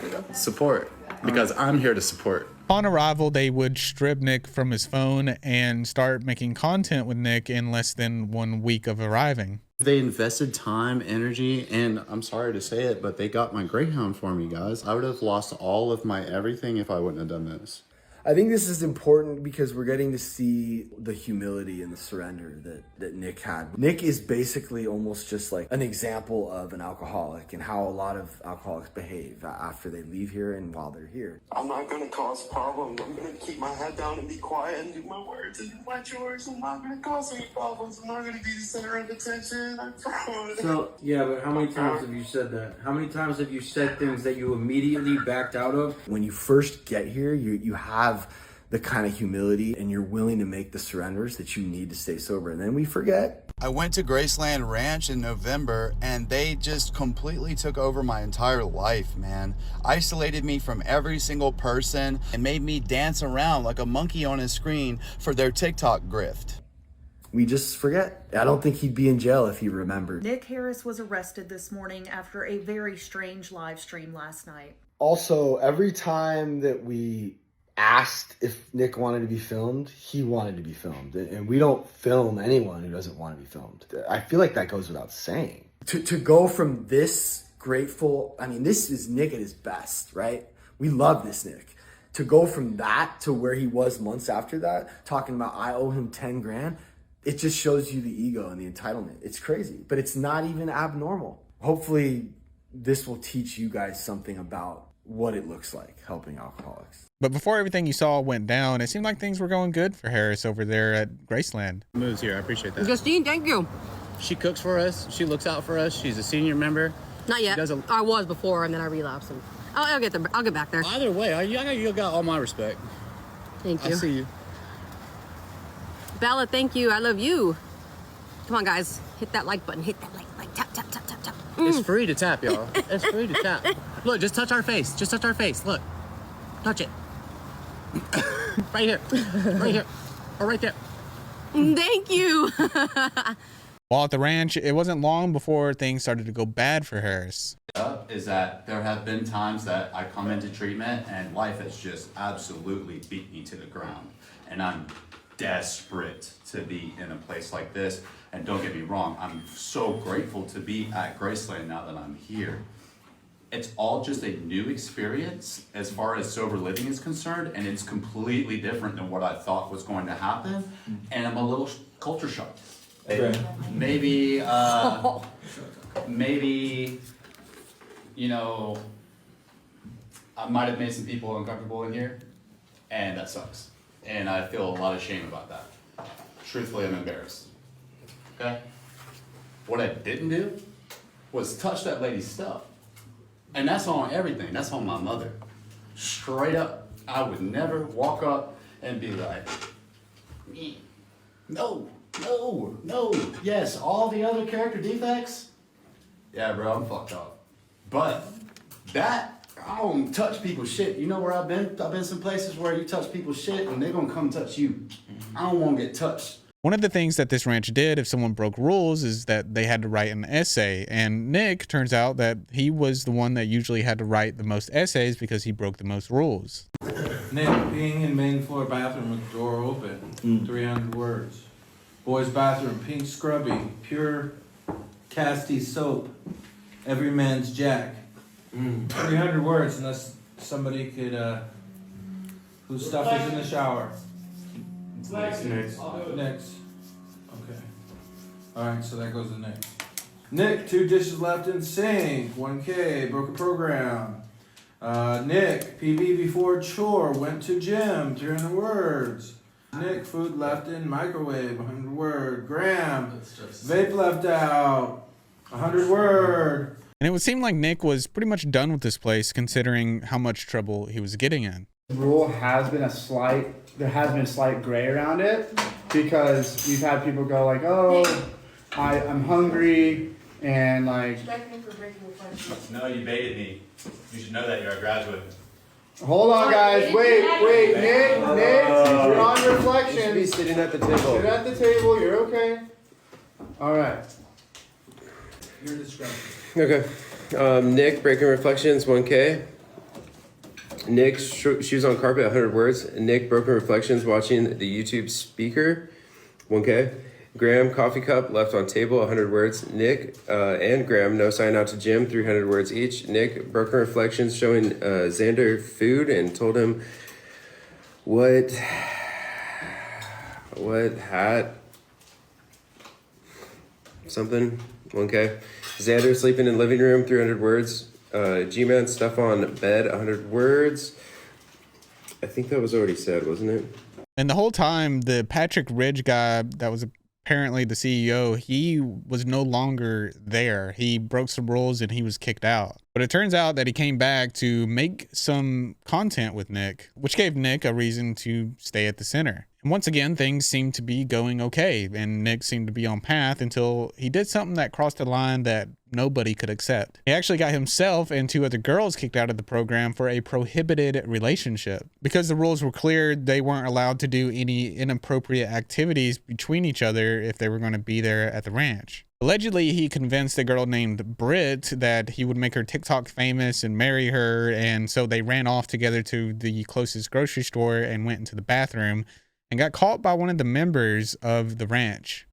because I'm here to support. Upon arrival, they would strip Nick from his phone and start making content with Nick in less than 1 week of arriving. They invested time, energy, and I'm sorry to say it, but they got my Greyhound for me, guys. I would have lost all of my everything if I wouldn't have done this. I think this is important because we're getting to see the humility and the surrender that Nick had. Nick is basically almost just like an example of an alcoholic and how a lot of alcoholics behave after they leave here and while they're here. I'm not going to cause problems. I'm going to keep my head down and be quiet and do my words and do my chores. I'm not going to cause any problems. I'm not going to be the center of attention. I promise. So, yeah, but how many times have you said that? How many times have you said things that you immediately backed out of? When you first get here, you have the kind of humility, and you're willing to make the surrenders that you need to stay sober. And then we forget. I went to Graceland Ranch in November, and they just completely took over my entire life, man. Isolated me from every single person and made me dance around like a monkey on a screen for their TikTok grift. We just forget. I don't think he'd be in jail if he remembered. Nick Harris was arrested this morning after a very strange live stream last night. Also, every time that we asked if Nick wanted to be filmed, he wanted to be filmed. And we don't film anyone who doesn't want to be filmed. I feel like that goes without saying. To go from this grateful, I mean, this is Nick at his best, right? We love this Nick. To go from that to where he was months after that, talking about I owe him 10 grand, it just shows you the ego and the entitlement. It's crazy, but it's not even abnormal. Hopefully this will teach you guys something about what it looks like helping alcoholics. But before everything you saw went down, it seemed like things were going good for Harris over there at Graceland. Moves here, I appreciate that. Justine, thank you. She cooks for us. She looks out for us. She's a senior member. Not yet. I was before, and then I relapsed. And I'll get there. I'll get back there. Either way, you got all my respect. Thank you. I see you. Bella, thank you. I love you. Come on, guys. Hit that like button. Hit that like, tap, tap, tap, tap, tap. It's free to tap, y'all. It's free to tap. Look, just touch our face. Just touch our face. Look. Touch it. Right here. Right here. Or right there. Thank you. While at the ranch, it wasn't long before things started to go bad for Harris. Is that there have been times that I come into treatment and life has just absolutely beat me to the ground. And I'm desperate to be in a place like this. And don't get me wrong, I'm so grateful to be at Graceland now that I'm here. It's all just a new experience as far as sober living is concerned, and it's completely different than what I thought was going to happen. And I'm a little culture shocked. Maybe, you know, I might have made some people uncomfortable in here, and that sucks. And I feel a lot of shame about that. Truthfully, I'm embarrassed. Okay? What I didn't do was touch that lady's stuff. And that's on everything. That's on my mother. Straight up. I would never walk up and be like, no, no, no. Yes, all the other character defects. Yeah, bro, I'm fucked up. But that, I don't touch people's shit. You know where I've been? I've been some places where you touch people's shit and they're gonna come touch you. I don't wanna get touched. One of the things that this ranch did if someone broke rules is that they had to write an essay. And Nick, turns out that he was the one that usually had to write the most essays because he broke the most rules. Nick, peeing in main floor bathroom with door open, 300 words. Boys bathroom, pink scrubby, pure casty soap, every man's jack. 300 words unless somebody could, whose stuff is in the shower. Next. Okay. Alright, so that goes to Nick. Nick, 2 dishes left in sink, 1K, broke a program. Nick, PB before chore, went to gym, 300 words. Nick, food left in microwave, 100 word. Graham, vape left out, 100 word. And it would seem like Nick was pretty much done with this place considering how much trouble he was getting in. The rule has been there has been a slight gray around it because we've had people go like, oh, I'm hungry and like. No, you baited me. You should know that you're a graduate. Hold on, guys. Wait. Nick, you're on reflection. You should be sitting at the table. Sit at the table. You're okay. All right. Your discretion. Okay. Nick, breaking reflections, 1K. Nick, shoes on carpet, 100 words. Nick, broken reflections, watching the YouTube speaker, 1K. Graham, coffee cup, left on table, 100 words. Nick and Graham, no sign out to gym, 300 words each. Nick, broken reflections, showing Xander food and told him what hat, something, 1K. Xander, sleeping in living room, 300 words. G-Man, stuff on bed, 100 words. I think that was already said, wasn't it? And the whole time, the Patrick Ridge guy that was apparently the CEO, he was no longer there. He broke some rules and he was kicked out. But it turns out that he came back to make some content with Nick, which gave Nick a reason to stay at the center. And once again, things seemed to be going okay, and Nick seemed to be on path until he did something that crossed a line that nobody could accept. He actually got himself and 2 other girls kicked out of the program for a prohibited relationship. Because the rules were clear, they weren't allowed to do any inappropriate activities between each other if they were going to be there at the ranch. Allegedly, he convinced a girl named Britt that he would make her TikTok famous and marry her, and so they ran off together to the closest grocery store and went into the bathroom and got caught by one of the members of the ranch.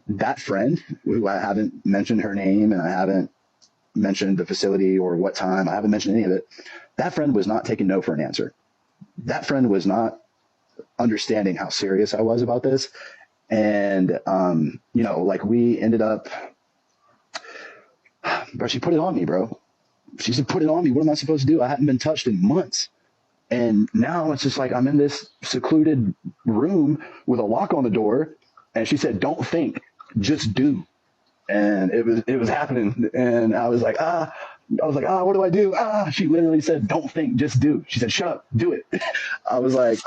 That friend, who I haven't mentioned her name and I haven't mentioned the facility or what time, I haven't mentioned any of it. That friend was not taking no for an answer. That friend was not understanding how serious I was about this. And, you know, like we ended up, bro, she put it on me, bro. She said, put it on me. What am I supposed to do? I hadn't been touched in months. And now it's just like I'm in this secluded room with a lock on the door. And she said, don't think, just do. And it was happening. And I was like, what do I do? She literally said, don't think, just do. She said, shut up, do it. I was like,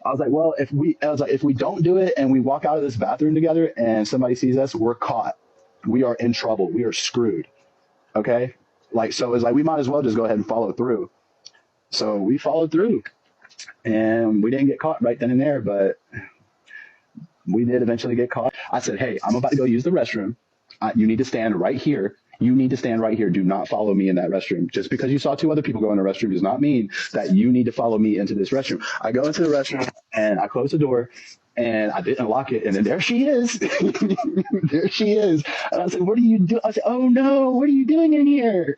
well, if we don't do it and we walk out of this bathroom together and somebody sees us, we're caught. We are in trouble. We are screwed. Okay. Like, so it's like, we might as well just go ahead and follow through. So we followed through and we didn't get caught right then and there, but we did eventually get caught. I said, hey, I'm about to go use the restroom. You need to stand right here. You need to stand right here. Do not follow me in that restroom. Just because you saw 2 other people go in the restroom does not mean that you need to follow me into this restroom. I go into the restroom and I close the door and I didn't lock it. And then there she is. There she is. And I said, what are you doing? I said, oh no, what are you doing in here?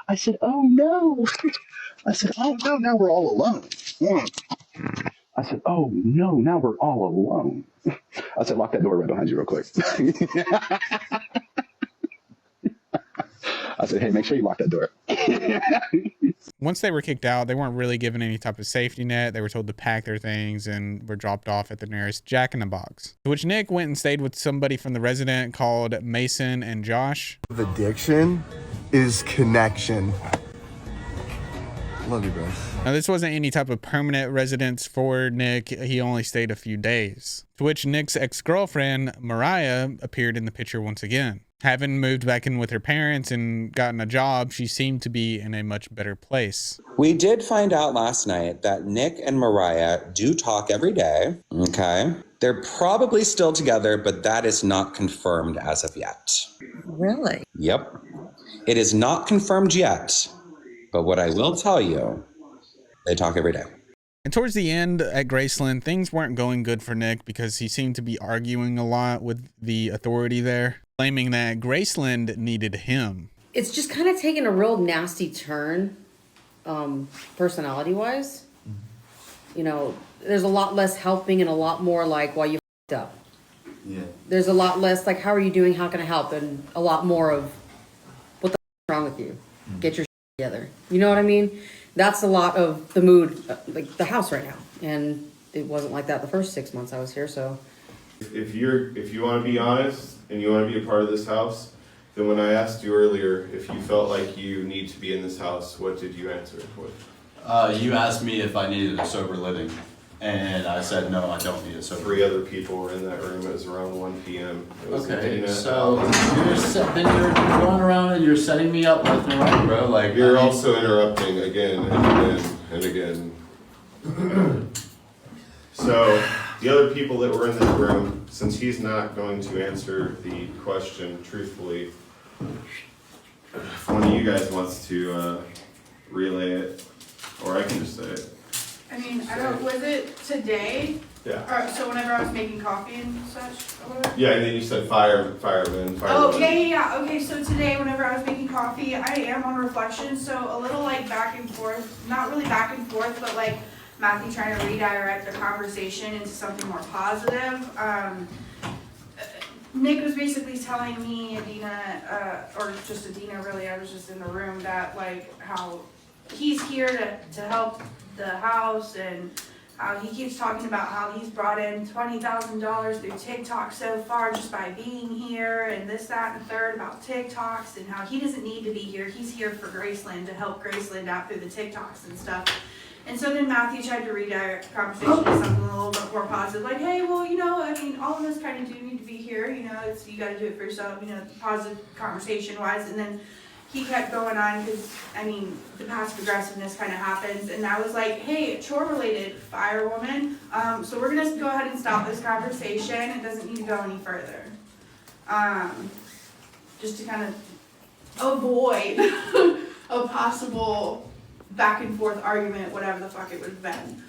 I said, oh no. I said, oh no, now we're all alone. I said, oh no, now we're all alone. I said, lock that door right behind you real quick. I said, hey, make sure you lock that door. Once they were kicked out, they weren't really given any type of safety net. They were told to pack their things and were dropped off at the nearest Jack in the Box. To which Nick went and stayed with somebody from the resident called Mason and Josh. Addiction is connection. Love you, bro. Now, this wasn't any type of permanent residence for Nick. He only stayed a few days. To which Nick's ex-girlfriend, Mariah, appeared in the picture once again. Having moved back in with her parents and gotten a job, she seemed to be in a much better place. We did find out last night that Nick and Mariah do talk every day, okay? They're probably still together, but that is not confirmed as of yet. Really? Yep. It is not confirmed yet, but what I will tell you, they talk every day. And towards the end at Graceland, things weren't going good for Nick because he seemed to be arguing a lot with the authority there, claiming that Graceland needed him. It's just kind of taken a real nasty turn, personality-wise. You know, there's a lot less helping and a lot more like, well, you f***ed up. Yeah. There's a lot less like, how are you doing? How can I help? And a lot more of, what the f*** is wrong with you? Get your shit together. You know what I mean? That's a lot of the mood, like the house right now. And it wasn't like that the first 6 months I was here, so. If you want to be honest and you want to be a part of this house, then when I asked you earlier if you felt like you need to be in this house, what did you answer? You asked me if I needed a sober living, and I said no, I don't need a sober. 3 other people were in that room. It was around 1 p.m. It was Okay, so you're going around and you're setting me up left and right, bro. Like you're also interrupting again and again and again. So the other people that were in that room, since he's not going to answer the question truthfully, if one of you guys wants to relay it, or I can just say it. I mean, I don't, was it today? Yeah. So whenever I was making coffee and such? Yeah, and then you said fireman. Oh, yeah. Okay, so today whenever I was making coffee, I am on reflection, so a little like back and forth, not really back and forth, but like Matthew trying to redirect the conversation into something more positive. Nick was basically telling me, Adina, or just Adina really, I was just in the room, that like how he's here to help the house and He keeps talking about how he's brought in $20,000 through TikTok so far just by being here, and this, that, and the third about TikToks, and how he doesn't need to be here. He's here for Graceland to help Graceland out through the TikToks and stuff. And so then Matthew tried to redirect the conversation to something a little bit more positive, like, hey, well, you know, I mean, all of us kind of do need to be here. You know, it's, you got to do it for yourself. You know, positive conversation wise, and then he kept going on because, I mean, the passive aggressiveness kind of happens. And I was like, hey, chore related, firewoman. So we're going to go ahead and stop this conversation. It doesn't need to go any further. Just to kind of avoid a possible back and forth argument, whatever the fuck it would have been.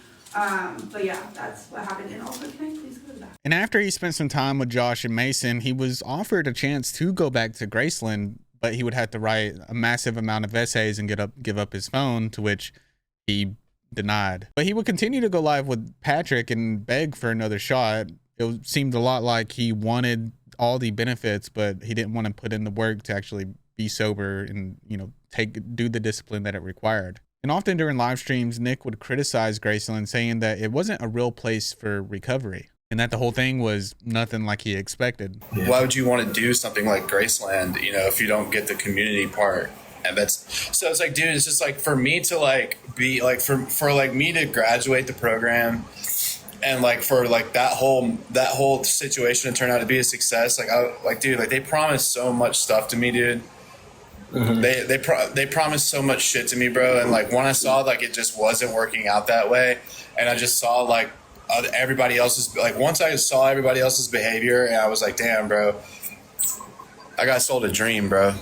But yeah, that's what happened. And also, can I please go to that? And after he spent some time with Josh and Mason, he was offered a chance to go back to Graceland, but he would have to write a massive amount of essays and give up his phone, to which he denied. But he would continue to go live with Patrick and beg for another shot. It seemed a lot like he wanted all the benefits, but he didn't want to put in the work to actually be sober and, you know, do the discipline that it required. And often during live streams, Nick would criticize Graceland, saying that it wasn't a real place for recovery and that the whole thing was nothing like he expected. Why would you want to do something like Graceland, you know, if you don't get the community part? And that's, so it's like, dude, it's just like for me to like be like, for like me to graduate the program and like for like that whole situation to turn out to be a success. Like, dude, like they promised so much stuff to me, dude. Mm-hmm. They promised so much shit to me, bro. And like when I saw like it just wasn't working out that way, and I just saw like everybody else's, like once I saw everybody else's behavior, and I was like, damn, bro, I got sold a dream, bro.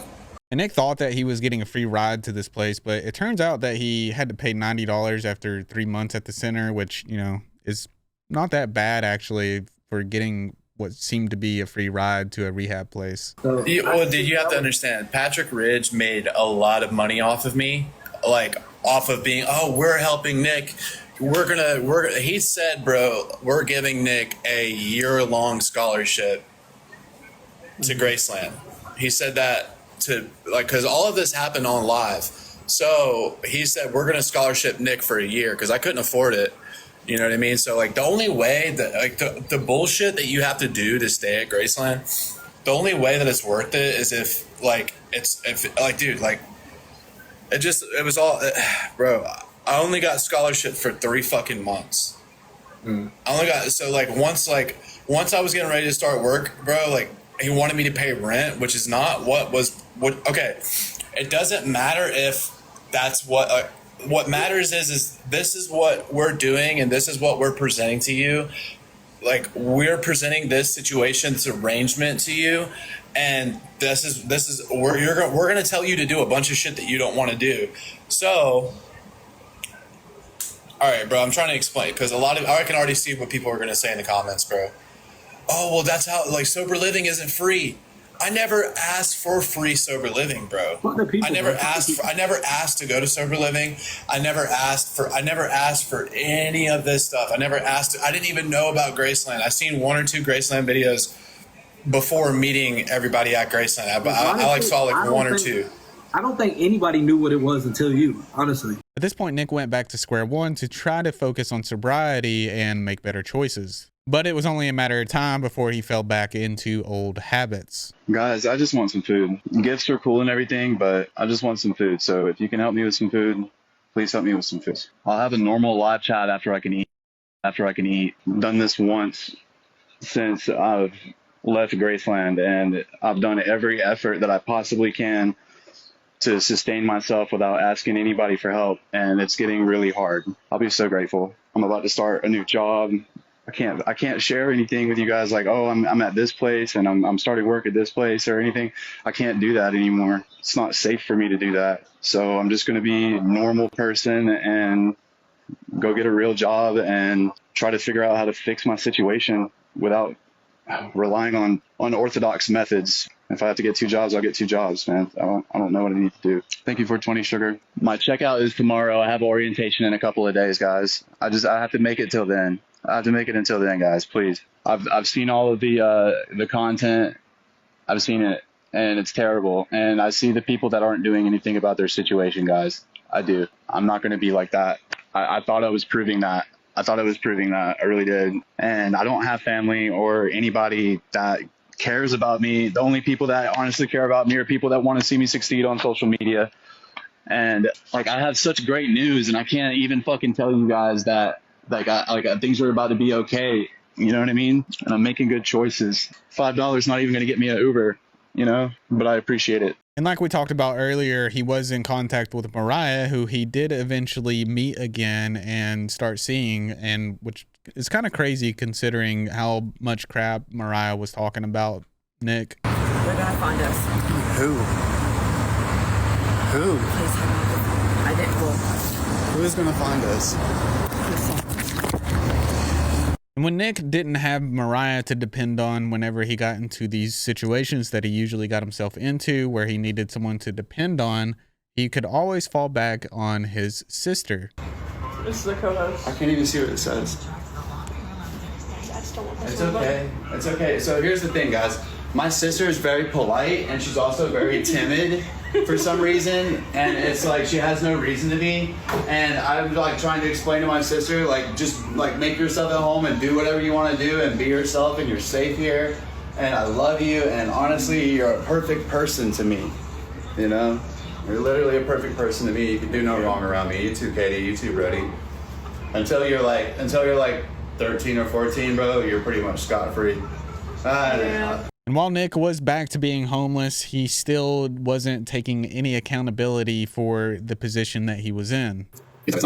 And Nick thought that he was getting a free ride to this place, but it turns out that he had to pay $90 after 3 months at the center, which, you know, is not that bad actually for getting what seemed to be a free ride to a rehab place. Well, dude, you have to understand, Patrick Ridge made a lot of money off of me, like off of being, oh, we're helping Nick. He said, bro, we're giving Nick a year-long scholarship to Graceland. He said that to, like, because all of this happened on live. So he said, we're going to scholarship Nick for a year because I couldn't afford it. You know what I mean? So, like, the only way that, like, the bullshit that you have to do to stay at Graceland, the only way that it's worth it is if, like, dude, like, it was all, bro, I only got scholarship for 3 fucking months. I only got, so, like, once I was getting ready to start work, bro, like, he wanted me to pay rent, which is not okay. It doesn't matter if that's what matters is this is what we're doing and this is what we're presenting to you. Like, we're presenting this situation, this arrangement to you, and this is we're going to tell you to do a bunch of shit that you don't want to do. So, all right, bro, I'm trying to explain because I can already see what people are going to say in the comments, bro. Oh, well, that's how, like, sober living isn't free. I never asked for free sober living, bro. I never asked to go to sober living. I never asked for any of this stuff. I didn't even know about Graceland. I seen 1 or 2 Graceland videos before meeting everybody at Graceland. I saw like 1 or 2. I don't think anybody knew what it was until you, honestly. At this point, Nick went back to square one to try to focus on sobriety and make better choices. But it was only a matter of time before he fell back into old habits. Guys, I just want some food. Gifts are cool and everything, but I just want some food. So if you can help me with some food, please help me with some food. I'll have a normal live chat after I can eat. I've done this once since I've left Graceland, and I've done every effort that I possibly can to sustain myself without asking anybody for help, and it's getting really hard. I'll be so grateful. I'm about to start a new job. I can't share anything with you guys like, oh, I'm at this place and I'm starting work at this place or anything. I can't do that anymore. It's not safe for me to do that. So I'm just going to be a normal person and go get a real job and try to figure out how to fix my situation without relying on unorthodox methods. If I have to get 2 jobs, I'll get 2 jobs, man. I don't know what I need to do. Thank you for 20 sugar. My checkout is tomorrow. I have orientation in a couple of days, guys. I have to make it till then. I have to make it until then, guys, please. I've seen all of the content. I've seen it, and it's terrible. And I see the people that aren't doing anything about their situation, guys. I do. I'm not going to be like that. I thought I was proving that. I thought it was proving that. I really did. And I don't have family or anybody that cares about me. The only people that honestly care about me are people that want to see me succeed on social media. And like, I have such great news, and I can't even fucking tell you guys that things are about to be okay. You know what I mean? And I'm making good choices. $5 not even going to get me an Uber, but I appreciate it. And like we talked about earlier, he was in contact with Mariah, who he did eventually meet again and start seeing, and which is kind of crazy considering how much crap Mariah was talking about Nick. They're gonna find us. Who? Please hang on. I didn't. Well, Who is gonna find us? And when Nick didn't have Mariah to depend on whenever he got into these situations that he usually got himself into, where he needed someone to depend on, he could always fall back on his sister. This is the co-host. I can't even see what it says. It's okay. It's okay. So here's the thing, guys. My sister is very polite, and she's also very timid for some reason, and it's like she has no reason to be. And I'm like trying to explain to my sister, like, just like make yourself at home and do whatever you want to do and be yourself, and you're safe here. And I love you, and honestly, you're a perfect person to me. You're literally a perfect person to me. You can do no wrong around me. You too, Katie. You too, Brody. Until you're like 13 or 14, bro, you're pretty much scot-free. And while Nick was back to being homeless, he still wasn't taking any accountability for the position that he was in. I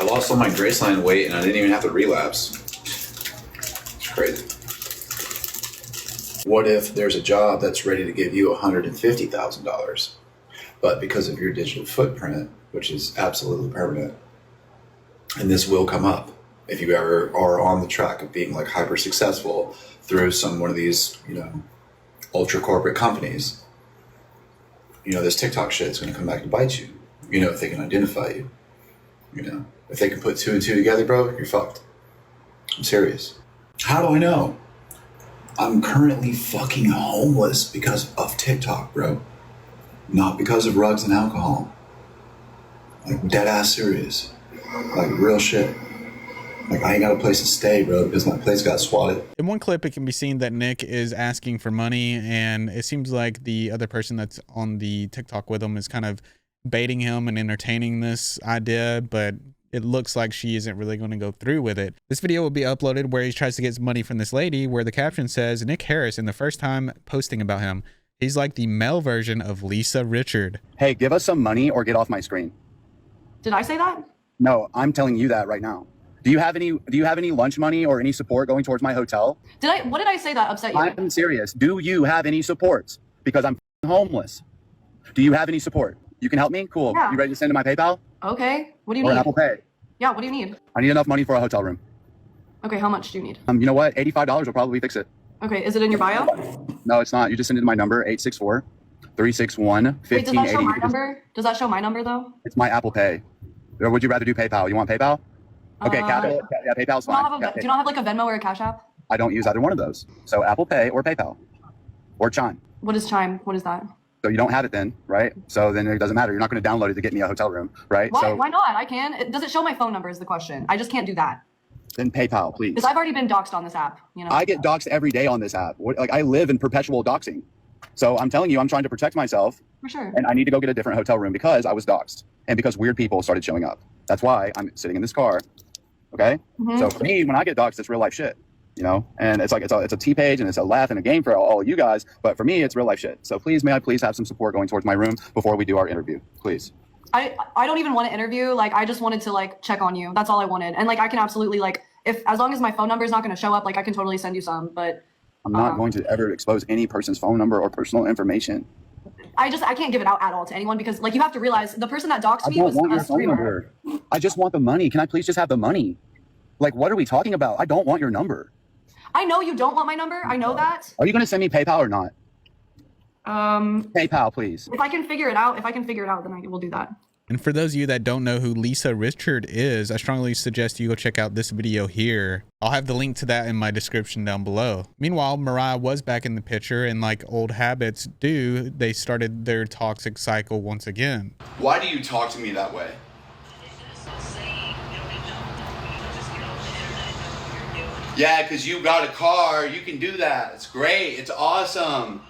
lost all my Graceland weight and I didn't even have to relapse. It's crazy. What if there's a job that's ready to give you $150,000, but because of your digital footprint, which is absolutely permanent, and this will come up if you ever are on the track of being like hyper successful through one of these, ultra corporate companies, this TikTok shit is going to come back to bite you. If they can identify you, if they can put 2 and 2 together, bro, you're fucked. I'm serious. How do I know? I'm currently fucking homeless because of TikTok, bro. Not because of drugs and alcohol. Like, dead ass serious. Like, real shit. Like, I ain't got a place to stay, bro, because my place got swatted. In one clip, it can be seen that Nick is asking for money, and it seems like the other person that's on the TikTok with him is kind of baiting him and entertaining this idea, but it looks like she isn't really going to go through with it. This video will be uploaded where he tries to get some money from this lady, where the caption says, Nick Harris, in the first time posting about him, he's like the male version of Lisa Richard. Hey, give us some money or get off my screen. Did I say that? No, I'm telling you that right now. Do you have any lunch money or any support going towards my hotel? What did I say that upset you? I'm serious. Do you have any supports? Because I'm homeless. Do you have any support? You can help me? Cool. Yeah. You ready to send to my PayPal? Okay. What do you or need? Apple Pay? Yeah, what do you need? I need enough money for a hotel room. Okay, how much do you need? You know what? $85 will probably fix it. Okay, is it in your bio? No, it's not. You just send it to my number, 864-361-1580. Wait, does that show my number? Does that show my number though? It's my Apple Pay. Or would you rather do PayPal? You want PayPal? Okay, yeah, PayPal's fine. Do you not have like a Venmo or a Cash App? I don't use either one of those. So Apple Pay or PayPal or Chime. What is Chime? What is that? So you don't have it then, right? So then it doesn't matter. You're not going to download it to get me a hotel room, right? Why? So Why not? I can. Does it show my phone number is the question. I just can't do that. Then PayPal, please. Because I've already been doxxed on this app. I get doxxed every day on this app. Like, I live in perpetual doxing. So I'm telling you, I'm trying to protect myself. For sure. And I need to go get a different hotel room because I was doxxed and because weird people started showing up. That's why I'm sitting in this car. Okay. Mm-hmm. So for me, when I get doxxed, it's real life shit, and it's like, it's a T page and it's a laugh and a game for all you guys. But for me, it's real life shit. So please, may I please have some support going towards my room before we do our interview, please. I don't even want to interview. Like, I just wanted to like check on you. That's all I wanted. And like, I can absolutely like, as long as my phone number is not going to show up, like I can totally send you some, but I'm not going to ever expose any person's phone number or personal information. I can't give it out at all to anyone because like, you have to realize the person that doxed me was a streamer. I just want the money. Can I please just have the money? Like, what are we talking about? I don't want your number. I know you don't want my number. I know that. Are you going to send me PayPal or not? PayPal, please. If I can figure it out, then I will do that. And for those of you that don't know who Lisa Richard is, I strongly suggest you go check out this video here. I'll have the link to that in my description down below. Meanwhile, Mariah was back in the picture, and like old habits do, they started their toxic cycle once again. Why do you talk to me that way? Yeah, because you got a car, you can do that. It's great, it's awesome.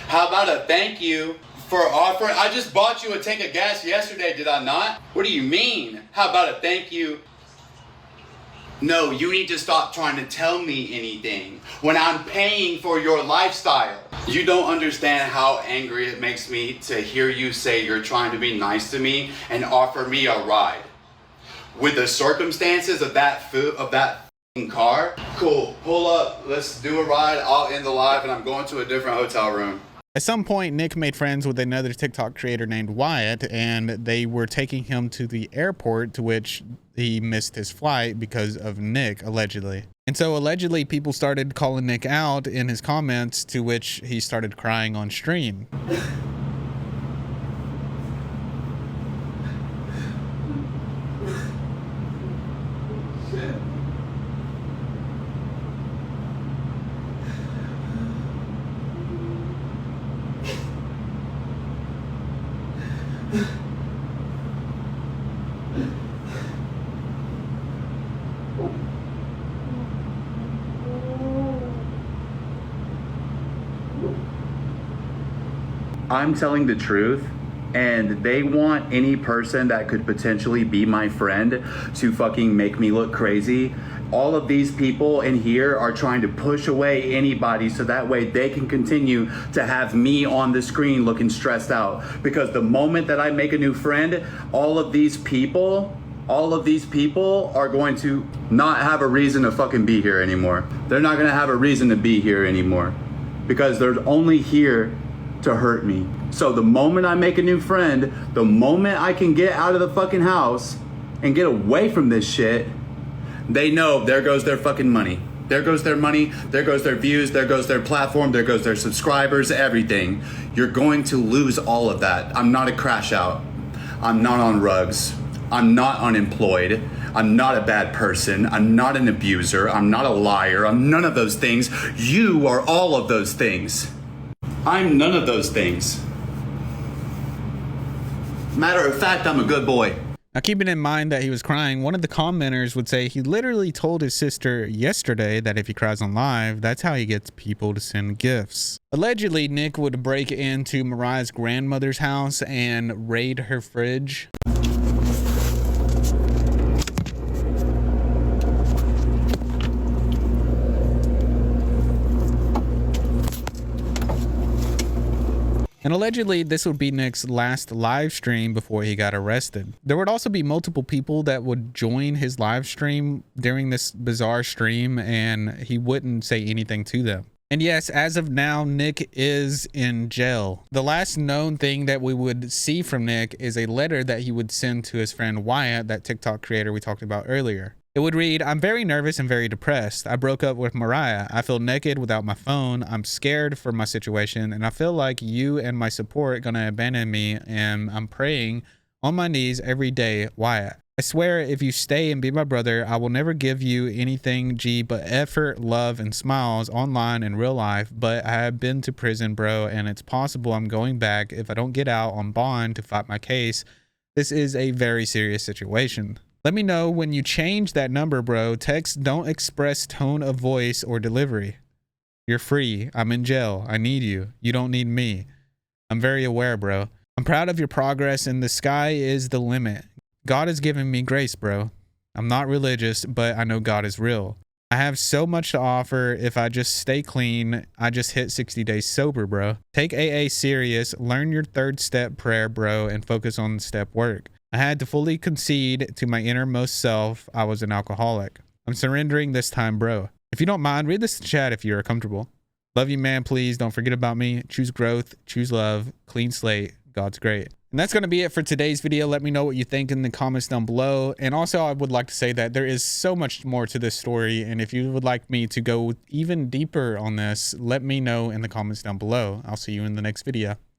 How about a thank you for offering? I just bought you a tank of gas yesterday, did I not? What do you mean? How about a thank you? No, you need to stop trying to tell me anything when I'm paying for your lifestyle. You don't understand how angry it makes me to hear you say you're trying to be nice to me and offer me a ride. With the circumstances of that car, cool, pull up, let's do a ride, I'll end the live, and I'm going to a different hotel room. At some point, Nick made friends with another TikTok creator named Wyatt, and they were taking him to the airport, to which he missed his flight because of Nick, allegedly. And so allegedly, people started calling Nick out in his comments, to which he started crying on stream. I'm telling the truth, and they want any person that could potentially be my friend to fucking make me look crazy. All of these people in here are trying to push away anybody so that way they can continue to have me on the screen looking stressed out. Because the moment that I make a new friend, all of these people are going to not have a reason to fucking be here anymore. They're not gonna have a reason to be here anymore because they're only here to hurt me. So the moment I make a new friend, the moment I can get out of the fucking house and get away from this shit, they know there goes their fucking money. There goes their money, there goes their views, there goes their platform, there goes their subscribers, everything. You're going to lose all of that. I'm not a crash out. I'm not on rugs. I'm not unemployed. I'm not a bad person. I'm not an abuser. I'm not a liar. I'm none of those things. You are all of those things. I'm none of those things. Matter of fact, I'm a good boy. Now, keeping in mind that he was crying, one of the commenters would say he literally told his sister yesterday that if he cries on live, that's how he gets people to send gifts. Allegedly, Nick would break into Mariah's grandmother's house and raid her fridge. And allegedly, this would be Nick's last live stream before he got arrested. There would also be multiple people that would join his live stream during this bizarre stream, and he wouldn't say anything to them. And yes, as of now, Nick is in jail. The last known thing that we would see from Nick is a letter that he would send to his friend Wyatt, that TikTok creator we talked about earlier. It would read, "I'm very nervous and very depressed. I broke up with Mariah. I feel naked without my phone. I'm scared for my situation, and I feel like you and my support are gonna abandon me, and I'm praying on my knees every day, Wyatt. I swear if you stay and be my brother, I will never give you anything, but effort, love, and smiles online and real life, but I have been to prison, bro, and it's possible I'm going back if I don't get out on bond to fight my case. This is a very serious situation. Let me know when you change that number, bro. Text don't express tone of voice or delivery. You're free. I'm in jail. I need you. You don't need me. I'm very aware, bro. I'm proud of your progress, and the sky is the limit. God has given me grace, bro. I'm not religious, but I know God is real. I have so much to offer. If I just stay clean, I just hit 60 days sober, bro. Take AA serious. Learn your third step prayer, bro, and focus on step work. I had to fully concede to my innermost self I was an alcoholic. I'm surrendering this time, bro. If you don't mind, read this in chat if you're comfortable. Love you, man. Please don't forget about me. Choose growth, choose love, clean slate. God's great." And that's going to be it for today's video. Let me know what you think in the comments down below. And also, I would like to say that there is so much more to this story. And if you would like me to go even deeper on this, let me know in the comments down below. I'll see you in the next video.